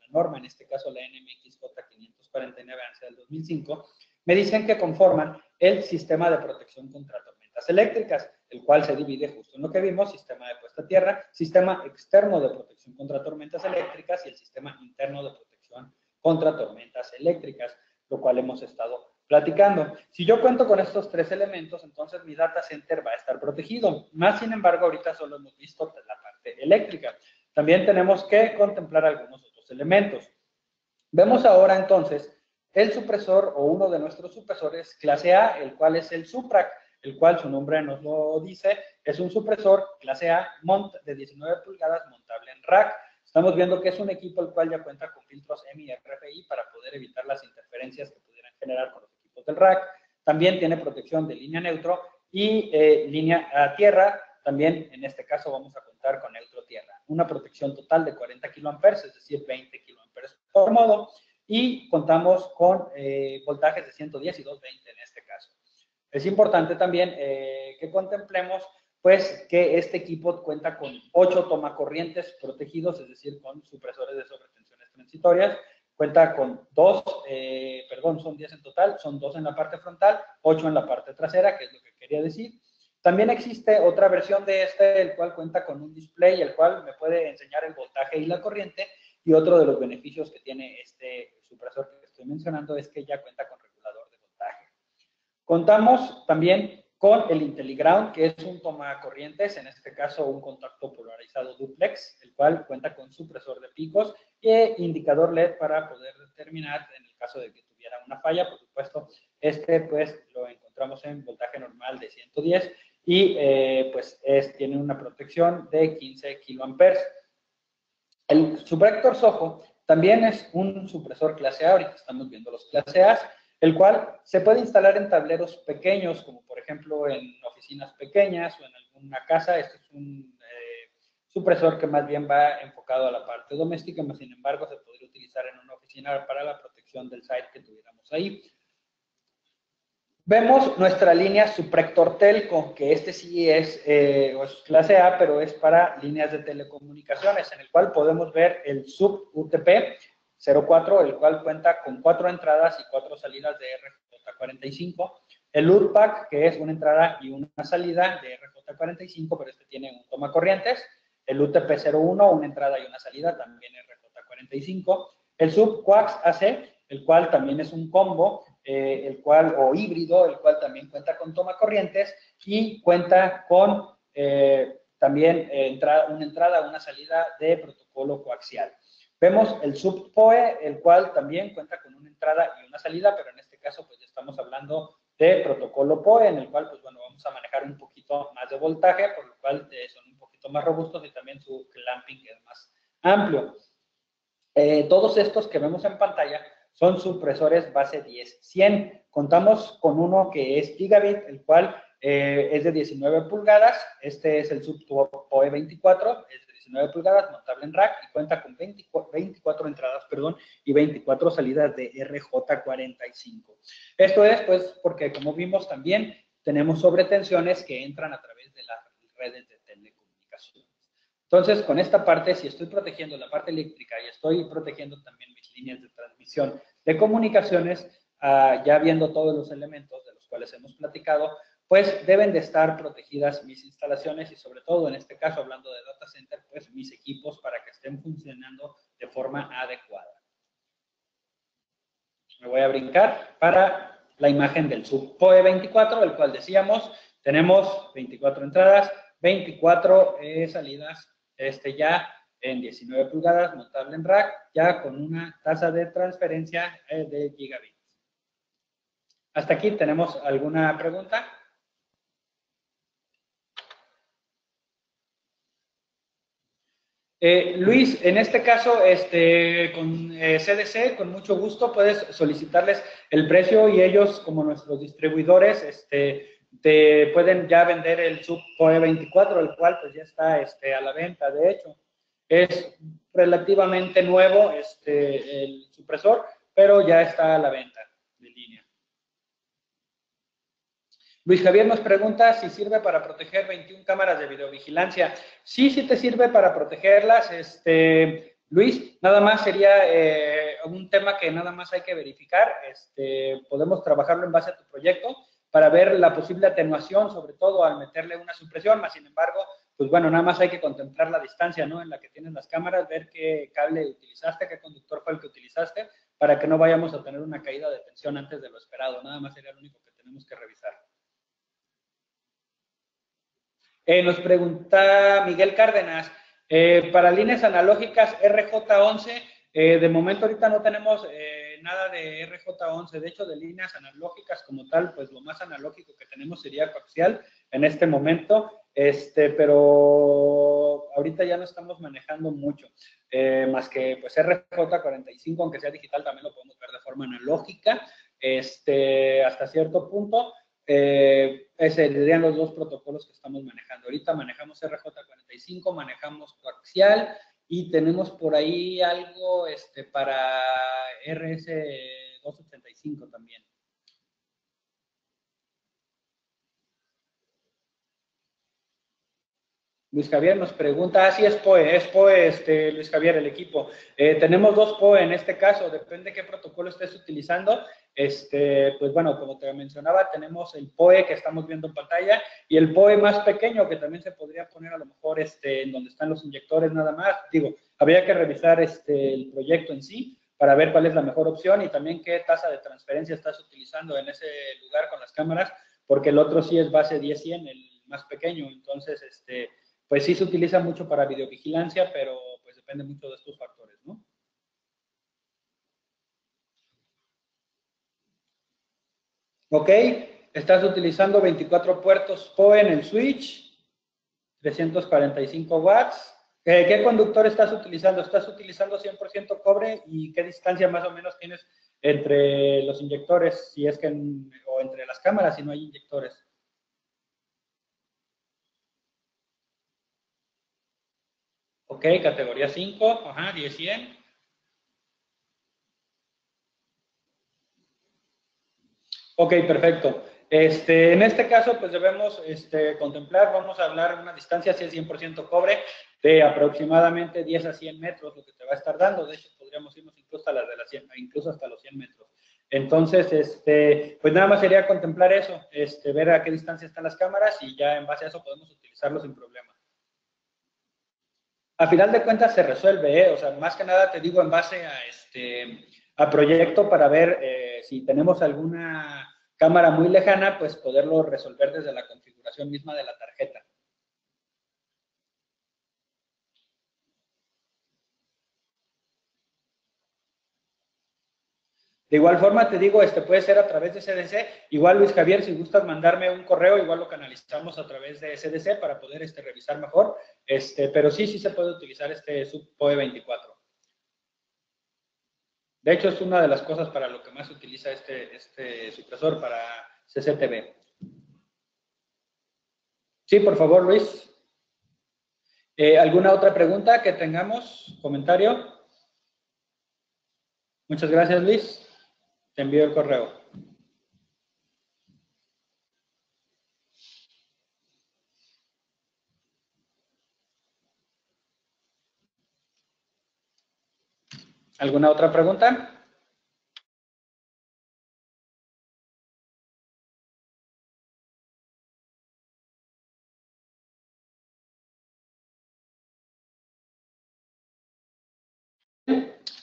norma, en este caso la NMX J549 ANSE del 2005, me dicen que conforman el sistema de protección contra tormentas eléctricas, el cual se divide justo en lo que vimos: sistema de puesta a tierra, sistema externo de protección contra tormentas eléctricas y el sistema interno de protección contra tormentas eléctricas, lo cual hemos estado platicando. Si yo cuento con estos 3 elementos, entonces mi data center va a estar protegido. Más sin embargo, ahorita solo hemos visto la parte eléctrica. También tenemos que contemplar algunos otros elementos. Vemos ahora entonces el supresor o uno de nuestros supresores clase A, el cual es el SUPRAC, el cual su nombre nos lo dice, es un supresor clase A de 19 pulgadas montable en rack. Estamos viendo que es un equipo el cual ya cuenta con filtros EMI y RFI para poder evitar las interferencias que pudieran generar con los equipos del rack. También tiene protección de línea neutro y línea a tierra, también en este caso vamos a contar con neutro tierra. Una protección total de 40 kiloamperes, es decir, 20 kiloamperes por modo, y contamos con voltajes de 110 y 220 en este caso. Es importante también que contemplemos pues que este equipo cuenta con 8 tomacorrientes protegidos, es decir, con supresores de sobretensiones transitorias. Cuenta con 2, son 10 en total, son 2 en la parte frontal, 8 en la parte trasera, que es lo que quería decir. También existe otra versión de el cual cuenta con un display, el cual me puede enseñar el voltaje y la corriente, y otro de los beneficios que tiene este supresor que estoy mencionando es que ya cuenta con regulador de voltaje. Contamos también con el IntelliGround, que es un tomacorrientes, en este caso un contacto polarizado duplex, el cual cuenta con supresor de picos e indicador LED para poder determinar en el caso de que tuviera una falla. Por supuesto, pues lo encontramos en voltaje normal de 110 y tiene una protección de 15 kiloamperes. El Supractor Soho también es un supresor clase A, ahorita estamos viendo los clase A, el cual se puede instalar en tableros pequeños, como por ejemplo en oficinas pequeñas o en alguna casa. Este es un supresor que más bien va enfocado a la parte doméstica, mas sin embargo se podría utilizar en una oficina para la protección del site que tuviéramos ahí. Vemos nuestra línea Supractor Telco, que sí es clase A, pero es para líneas de telecomunicaciones, en el cual podemos ver el Sub UTP 04, el cual cuenta con 4 entradas y 4 salidas de RJ45. El UTPAC, que es una entrada y una salida de RJ45, pero tiene un tomacorrientes. El UTP01, una entrada y una salida, también RJ45. El Sub Coax AC, el cual también es un combo, o híbrido, el cual también cuenta con tomacorrientes y cuenta con también una entrada, una salida de protocolo coaxial. Vemos el sub-PoE, el cual también cuenta con una entrada y una salida, pero en este caso pues ya estamos hablando de protocolo PoE, en el cual pues bueno, vamos a manejar un poquito más de voltaje, por lo cual son un poquito más robustos y también su clamping es más amplio. Todos estos que vemos en pantalla son supresores base 10-100. Contamos con uno que es Gigabit, el cual es de 19 pulgadas. Este es el sub-PoE 24, es de 19 pulgadas, montable en rack y cuenta con 24 entradas, y 24 salidas de RJ45. Esto es, pues, porque como vimos también, tenemos sobretensiones que entran a través de las redes de telecomunicaciones. Entonces, con esta parte, si estoy protegiendo la parte eléctrica y estoy protegiendo también mis líneas de transmisión de comunicaciones, ya viendo todos los elementos de los cuales hemos platicado, pues deben de estar protegidas mis instalaciones y sobre todo, en este caso, hablando de data center, pues mis equipos para que estén funcionando de forma adecuada. Me voy a brincar para la imagen del sub-PoE 24, el cual decíamos, tenemos 24 entradas, 24 salidas, ya en 19 pulgadas, montable en rack, ya con una tasa de transferencia de gigabits. ¿Hasta aquí tenemos alguna pregunta? Luis, en este caso, con CDC, con mucho gusto, puedes solicitarles el precio y ellos, como nuestros distribuidores, te pueden ya vender el sub-PoE 24, el cual pues ya está a la venta. De hecho, es relativamente nuevo el supresor, pero ya está a la venta de línea. Luis Javier nos pregunta si sirve para proteger 21 cámaras de videovigilancia. Sí, sí te sirve para protegerlas, Luis, nada más sería un tema que nada más hay que verificar. Podemos trabajarlo en base a tu proyecto para ver la posible atenuación, sobre todo al meterle una supresión, más sin embargo, pues bueno, nada más hay que contemplar la distancia, ¿no? En la que tienes las cámaras, ver qué cable utilizaste, qué conductor fue el que utilizaste, para que no vayamos a tener una caída de tensión antes de lo esperado. Nada más sería lo único que tenemos que revisar. Nos pregunta Miguel Cárdenas, para líneas analógicas RJ11, de momento ahorita no tenemos nada de RJ11, de hecho de líneas analógicas como tal, pues lo más analógico que tenemos sería coaxial en este momento, pero ahorita ya no estamos manejando mucho, más que pues RJ45, aunque sea digital, también lo podemos ver de forma analógica, hasta cierto punto. Ese serían los dos protocolos que estamos manejando. Ahorita manejamos RJ45, manejamos coaxial y tenemos por ahí algo para RS285 también. Luis Javier nos pregunta, sí es POE, Luis Javier, el equipo. Tenemos dos POE en este caso, depende de qué protocolo estés utilizando. Pues bueno, como te mencionaba, tenemos el POE que estamos viendo en pantalla y el POE más pequeño que también se podría poner a lo mejor en donde están los inyectores nada más. Digo, habría que revisar el proyecto en sí para ver cuál es la mejor opción y también qué tasa de transferencia estás utilizando en ese lugar con las cámaras, porque el otro sí es base 10-100, el más pequeño. Entonces, pues sí se utiliza mucho para videovigilancia, pero pues depende mucho de estos factores, ¿no? Ok, estás utilizando 24 puertos POE en el switch, 345 watts. ¿Qué conductor estás utilizando? ¿Estás utilizando 100% cobre y qué distancia más o menos tienes entre los inyectores, si es que, o entre las cámaras si no hay inyectores? Ok, categoría 5, ajá, 10-100. Ok, perfecto. En este caso, pues debemos contemplar, vamos a hablar de una distancia, si es 100% cobre, de aproximadamente 10 a 100 metros, lo que te va a estar dando. De hecho, podríamos irnos incluso, incluso hasta los 100 metros. Entonces, pues nada más sería contemplar eso, ver a qué distancia están las cámaras y ya en base a eso podemos utilizarlo sin problema. A final de cuentas se resuelve, ¿eh? O sea, más que nada te digo en base a proyecto para ver si tenemos alguna cámara muy lejana, pues poderlo resolver desde la configuración misma de la tarjeta. De igual forma, te digo, puede ser a través de CDC. Igual, Luis Javier, si gustas mandarme un correo, igual lo canalizamos a través de CDC para poder revisar mejor. Pero sí, sí se puede utilizar SubPOE 24. De hecho, es una de las cosas para lo que más se utiliza este supresor para CCTV. Sí, por favor, Luis. ¿Alguna otra pregunta que tengamos? ¿Comentario? Muchas gracias, Luis. Te envío el correo. ¿Alguna otra pregunta?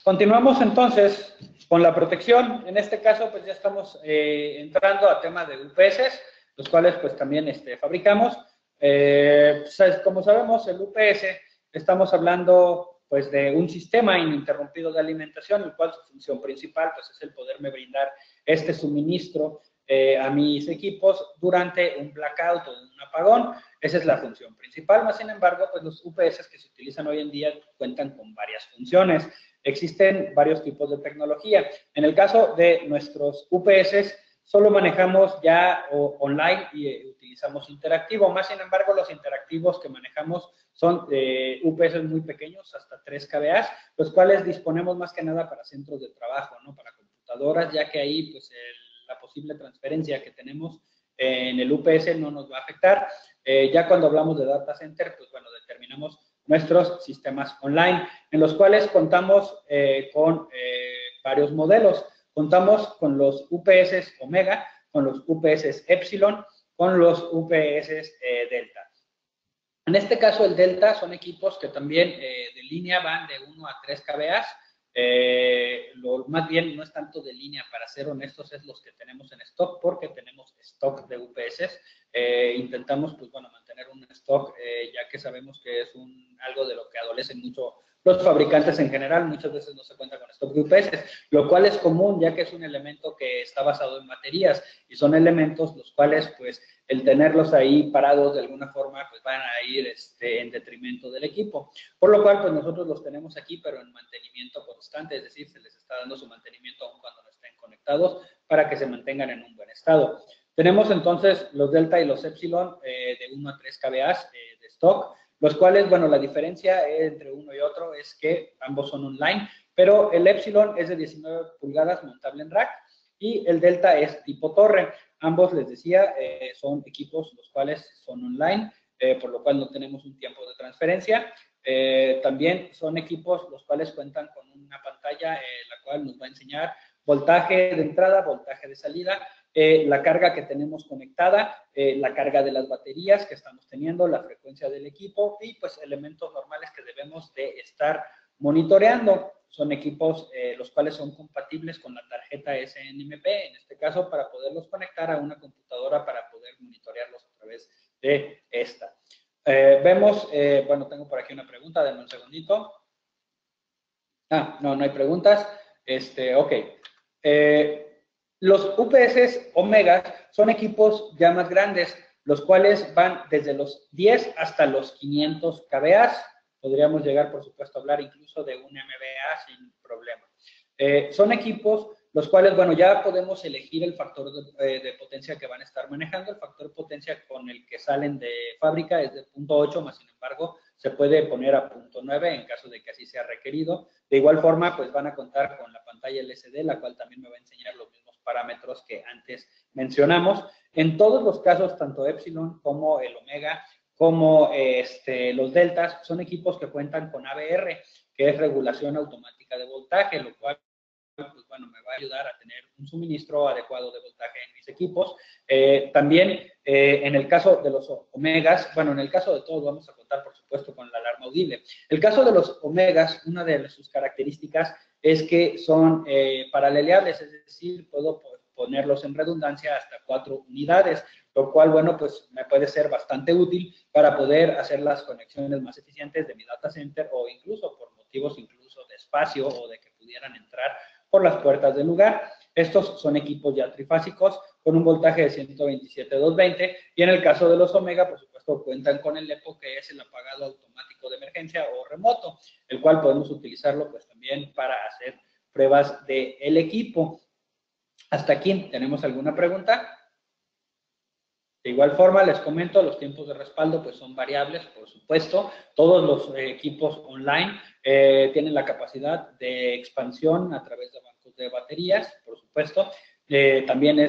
Continuamos entonces con la protección. En este caso, pues ya estamos entrando a tema de UPS, los cuales pues también fabricamos. Pues, como sabemos, el UPS, estamos hablando pues de un sistema ininterrumpido de alimentación, el cual su función principal pues es el poderme brindar este suministro a mis equipos durante un blackout o un apagón. Esa es la función principal, más sin embargo, pues los UPS que se utilizan hoy en día cuentan con varias funciones. Existen varios tipos de tecnología. En el caso de nuestros UPS, solo manejamos ya online y utilizamos interactivo. Más sin embargo, los interactivos que manejamos son UPS muy pequeños, hasta 3 kVA, los cuales disponemos más que nada para centros de trabajo, ¿no? Para computadoras, ya que ahí pues la posible transferencia que tenemos en el UPS no nos va a afectar. Ya cuando hablamos de data center, pues bueno, determinamos nuestros sistemas online, en los cuales contamos con varios modelos. Contamos con los UPS Omega, con los UPS Epsilon, con los UPS Delta. En este caso, el Delta son equipos que también de línea van de 1 a 3 kVA. Más bien no es tanto de línea, para ser honestos, es los que tenemos en stock, porque tenemos stock de UPS. Intentamos, pues bueno, mantener un stock, ya que sabemos que es algo de lo que adolecen mucho los fabricantes en general. Muchas veces no se cuenta con stock de UPS, lo cual es común, ya que es un elemento que está basado en baterías y son elementos los cuales, pues, el tenerlos ahí parados de alguna forma, pues van a ir en detrimento del equipo. Por lo cual, pues nosotros los tenemos aquí, pero en mantenimiento constante, es decir, se les está dando su mantenimiento aun cuando no estén conectados para que se mantengan en un buen estado. Tenemos entonces los delta y los epsilon de 1 a 3 kVA de stock, los cuales, bueno, la diferencia entre uno y otro es que ambos son online, pero el epsilon es de 19 pulgadas montable en rack y el delta es tipo torre. Ambos, les decía, son equipos los cuales son online, por lo cual no tenemos un tiempo de transferencia. También son equipos los cuales cuentan con una pantalla la cual nos va a enseñar voltaje de entrada, voltaje de salida, la carga que tenemos conectada, la carga de las baterías que estamos teniendo, la frecuencia del equipo y pues elementos normales que debemos de estar monitoreando. Son equipos los cuales son compatibles con la tarjeta SNMP, en este caso para poderlos conectar a una computadora para poder monitorearlos a través de esta. Vemos, bueno, tengo por aquí una pregunta, denme un segundito. No hay preguntas. Ok. Los UPS Omega son equipos ya más grandes, los cuales van desde los 10 hasta los 500 kVA. Podríamos llegar, por supuesto, a hablar incluso de un MVA sin problema. Son equipos los cuales, bueno, ya podemos elegir el factor de potencia que van a estar manejando. El factor de potencia con el que salen de fábrica es de 0.8, más sin embargo, se puede poner a 0.9 en caso de que así sea requerido. De igual forma, pues van a contar con la pantalla LCD, la cual también me va a enseñar los mismos parámetros que antes mencionamos. En todos los casos, tanto Epsilon como el Omega, como los deltas, son equipos que cuentan con ABR, que es regulación automática de voltaje, lo cual, pues bueno, me va a ayudar a tener un suministro adecuado de voltaje en mis equipos. También, en el caso de los Omegas, bueno, en el caso de todos vamos a contar, por supuesto, con la alarma audible. El caso de los Omegas, una de sus características es que son paraleleables, es decir, puedo ponerlos en redundancia hasta 4 unidades, lo cual, bueno, pues me puede ser bastante útil para poder hacer las conexiones más eficientes de mi data center o incluso por motivos incluso de espacio o de que pudieran entrar por las puertas del lugar. Estos son equipos ya trifásicos con un voltaje de 127.220 y en el caso de los Omega, por supuesto, cuentan con el EPO, que es el apagado automático de emergencia o remoto, el cual podemos utilizarlo pues también para hacer pruebas del equipo. Hasta aquí, ¿tenemos alguna pregunta? De igual forma, les comento, los tiempos de respaldo pues son variables, por supuesto. Todos los equipos online tienen la capacidad de expansión a través de bancos de baterías, por supuesto. También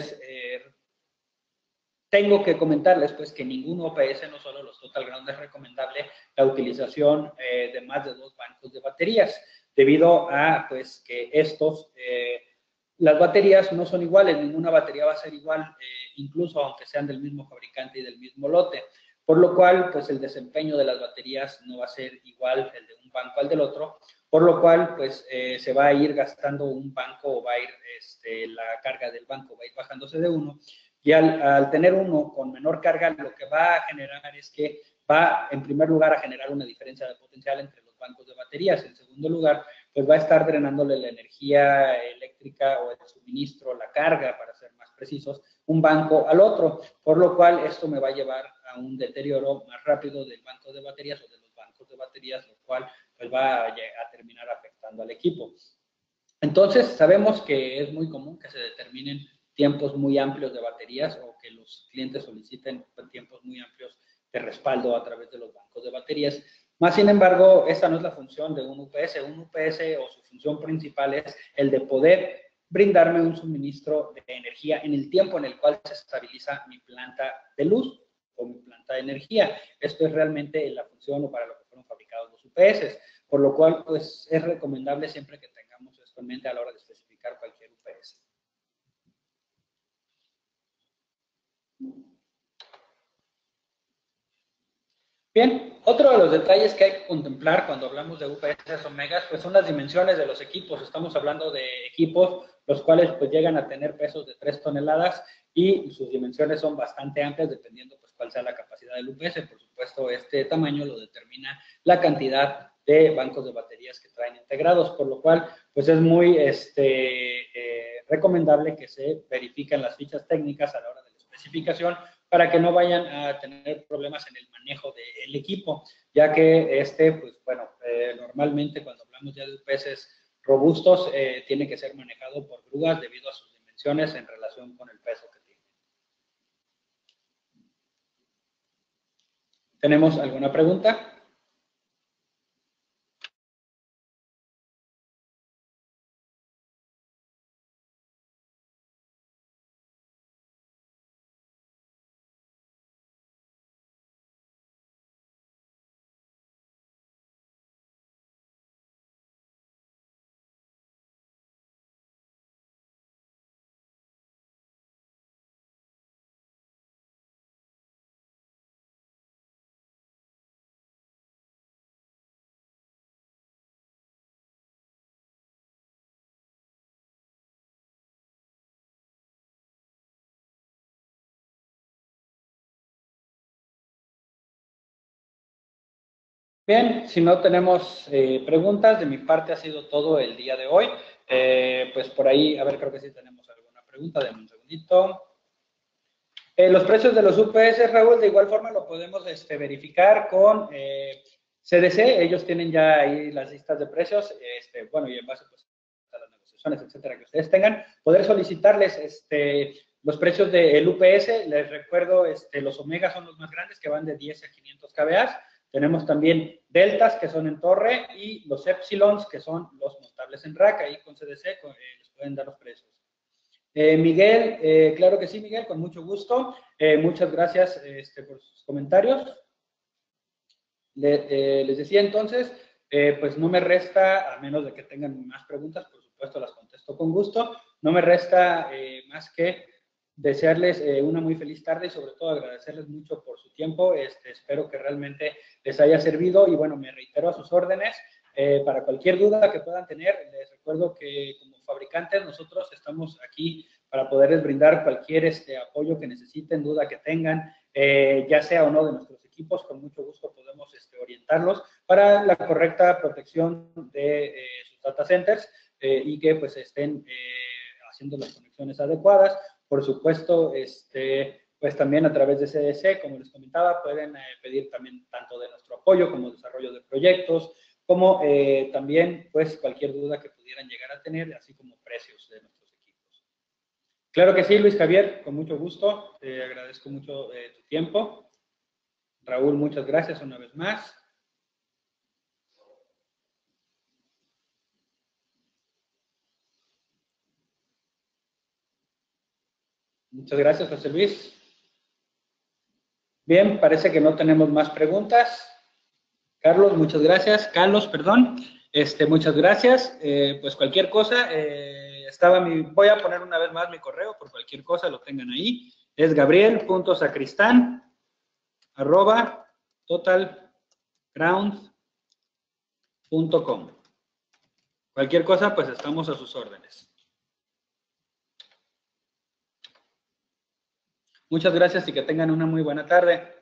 tengo que comentarles pues que ningún OPS, no solo los Total Ground, es recomendable la utilización de más de 2 bancos de baterías, debido a pues que las baterías no son iguales, ninguna batería va a ser igual, incluso aunque sean del mismo fabricante y del mismo lote, por lo cual, pues el desempeño de las baterías no va a ser igual el de un banco al del otro, por lo cual, pues se va a ir gastando un banco o va a ir, la carga del banco va a ir bajándose de uno, y al tener uno con menor carga, lo que va a generar es que va, en primer lugar, a generar una diferencia de potencial entre los bancos de baterías. En segundo lugar, pues va a estar drenándole la energía eléctrica o el suministro, la carga, para ser más precisos, un banco al otro, por lo cual esto me va a llevar a un deterioro más rápido del banco de baterías o de los bancos de baterías, lo cual pues va a terminar afectando al equipo. Entonces, sabemos que es muy común que se determinen tiempos muy amplios de baterías o que los clientes soliciten tiempos muy amplios de respaldo a través de los bancos de baterías. Más sin embargo, esta no es la función de un UPS. Un UPS o su función principal es el de poder brindarme un suministro de energía en el tiempo en el cual se estabiliza mi planta de luz o mi planta de energía. Esto es realmente la función o para lo que fueron fabricados los UPS, por lo cual pues es recomendable siempre que tengamos esto en mente a la hora de especificar cualquier UPS. Bien, otro de los detalles que hay que contemplar cuando hablamos de UPS Omegas, pues son las dimensiones de los equipos. Estamos hablando de equipos los cuales pues llegan a tener pesos de 3 toneladas y sus dimensiones son bastante amplias dependiendo pues cuál sea la capacidad del UPS. Por supuesto, este tamaño lo determina la cantidad de bancos de baterías que traen integrados, por lo cual pues es muy recomendable que se verifiquen las fichas técnicas a la hora de la especificación para que no vayan a tener problemas en el manejo del equipo, ya que pues bueno, normalmente cuando hablamos ya de UPS robustos, tiene que ser manejado por grúas debido a sus dimensiones en relación con el peso que tienen. ¿Tenemos alguna pregunta? Bien, si no tenemos preguntas, de mi parte ha sido todo el día de hoy. Pues por ahí, a ver, creo que sí tenemos alguna pregunta, denme un segundito. Los precios de los UPS, Raúl, de igual forma lo podemos verificar con CDC, ellos tienen ya ahí las listas de precios, bueno, y en base pues, a las negociaciones, etcétera, que ustedes tengan, poder solicitarles los precios del UPS. Les recuerdo, los Omega son los más grandes, que van de 10 a 500 kVA. Tenemos también Deltas, que son en torre, y los Epsilons, que son los montables en rack. Ahí con CDC les pueden dar los precios. Miguel, claro que sí, Miguel, con mucho gusto. Muchas gracias por sus comentarios. Les decía entonces, pues no me resta, a menos de que tengan más preguntas, por supuesto las contesto con gusto, no me resta más que desearles una muy feliz tarde y sobre todo agradecerles mucho por su tiempo. Espero que realmente les haya servido y bueno, me reitero a sus órdenes. Para cualquier duda que puedan tener, les recuerdo que como fabricantes nosotros estamos aquí para poderles brindar cualquier apoyo que necesiten, duda que tengan, ya sea o no de nuestros equipos, con mucho gusto podemos orientarlos para la correcta protección de sus data centers y que pues estén haciendo las conexiones adecuadas. Por supuesto, pues también a través de CDC, como les comentaba, pueden pedir también tanto de nuestro apoyo como desarrollo de proyectos, como también pues cualquier duda que pudieran llegar a tener, así como precios de nuestros equipos. Claro que sí, Luis Javier, con mucho gusto, te agradezco mucho tu tiempo. Raúl, muchas gracias una vez más. Muchas gracias, José Luis. Bien, parece que no tenemos más preguntas. Carlos, muchas gracias. Carlos, perdón. Muchas gracias. Pues cualquier cosa, voy a poner una vez más mi correo, por cualquier cosa lo tengan ahí. Es gabriel.sacristán@totalground.com. Cualquier cosa, pues estamos a sus órdenes. Muchas gracias y que tengan una muy buena tarde.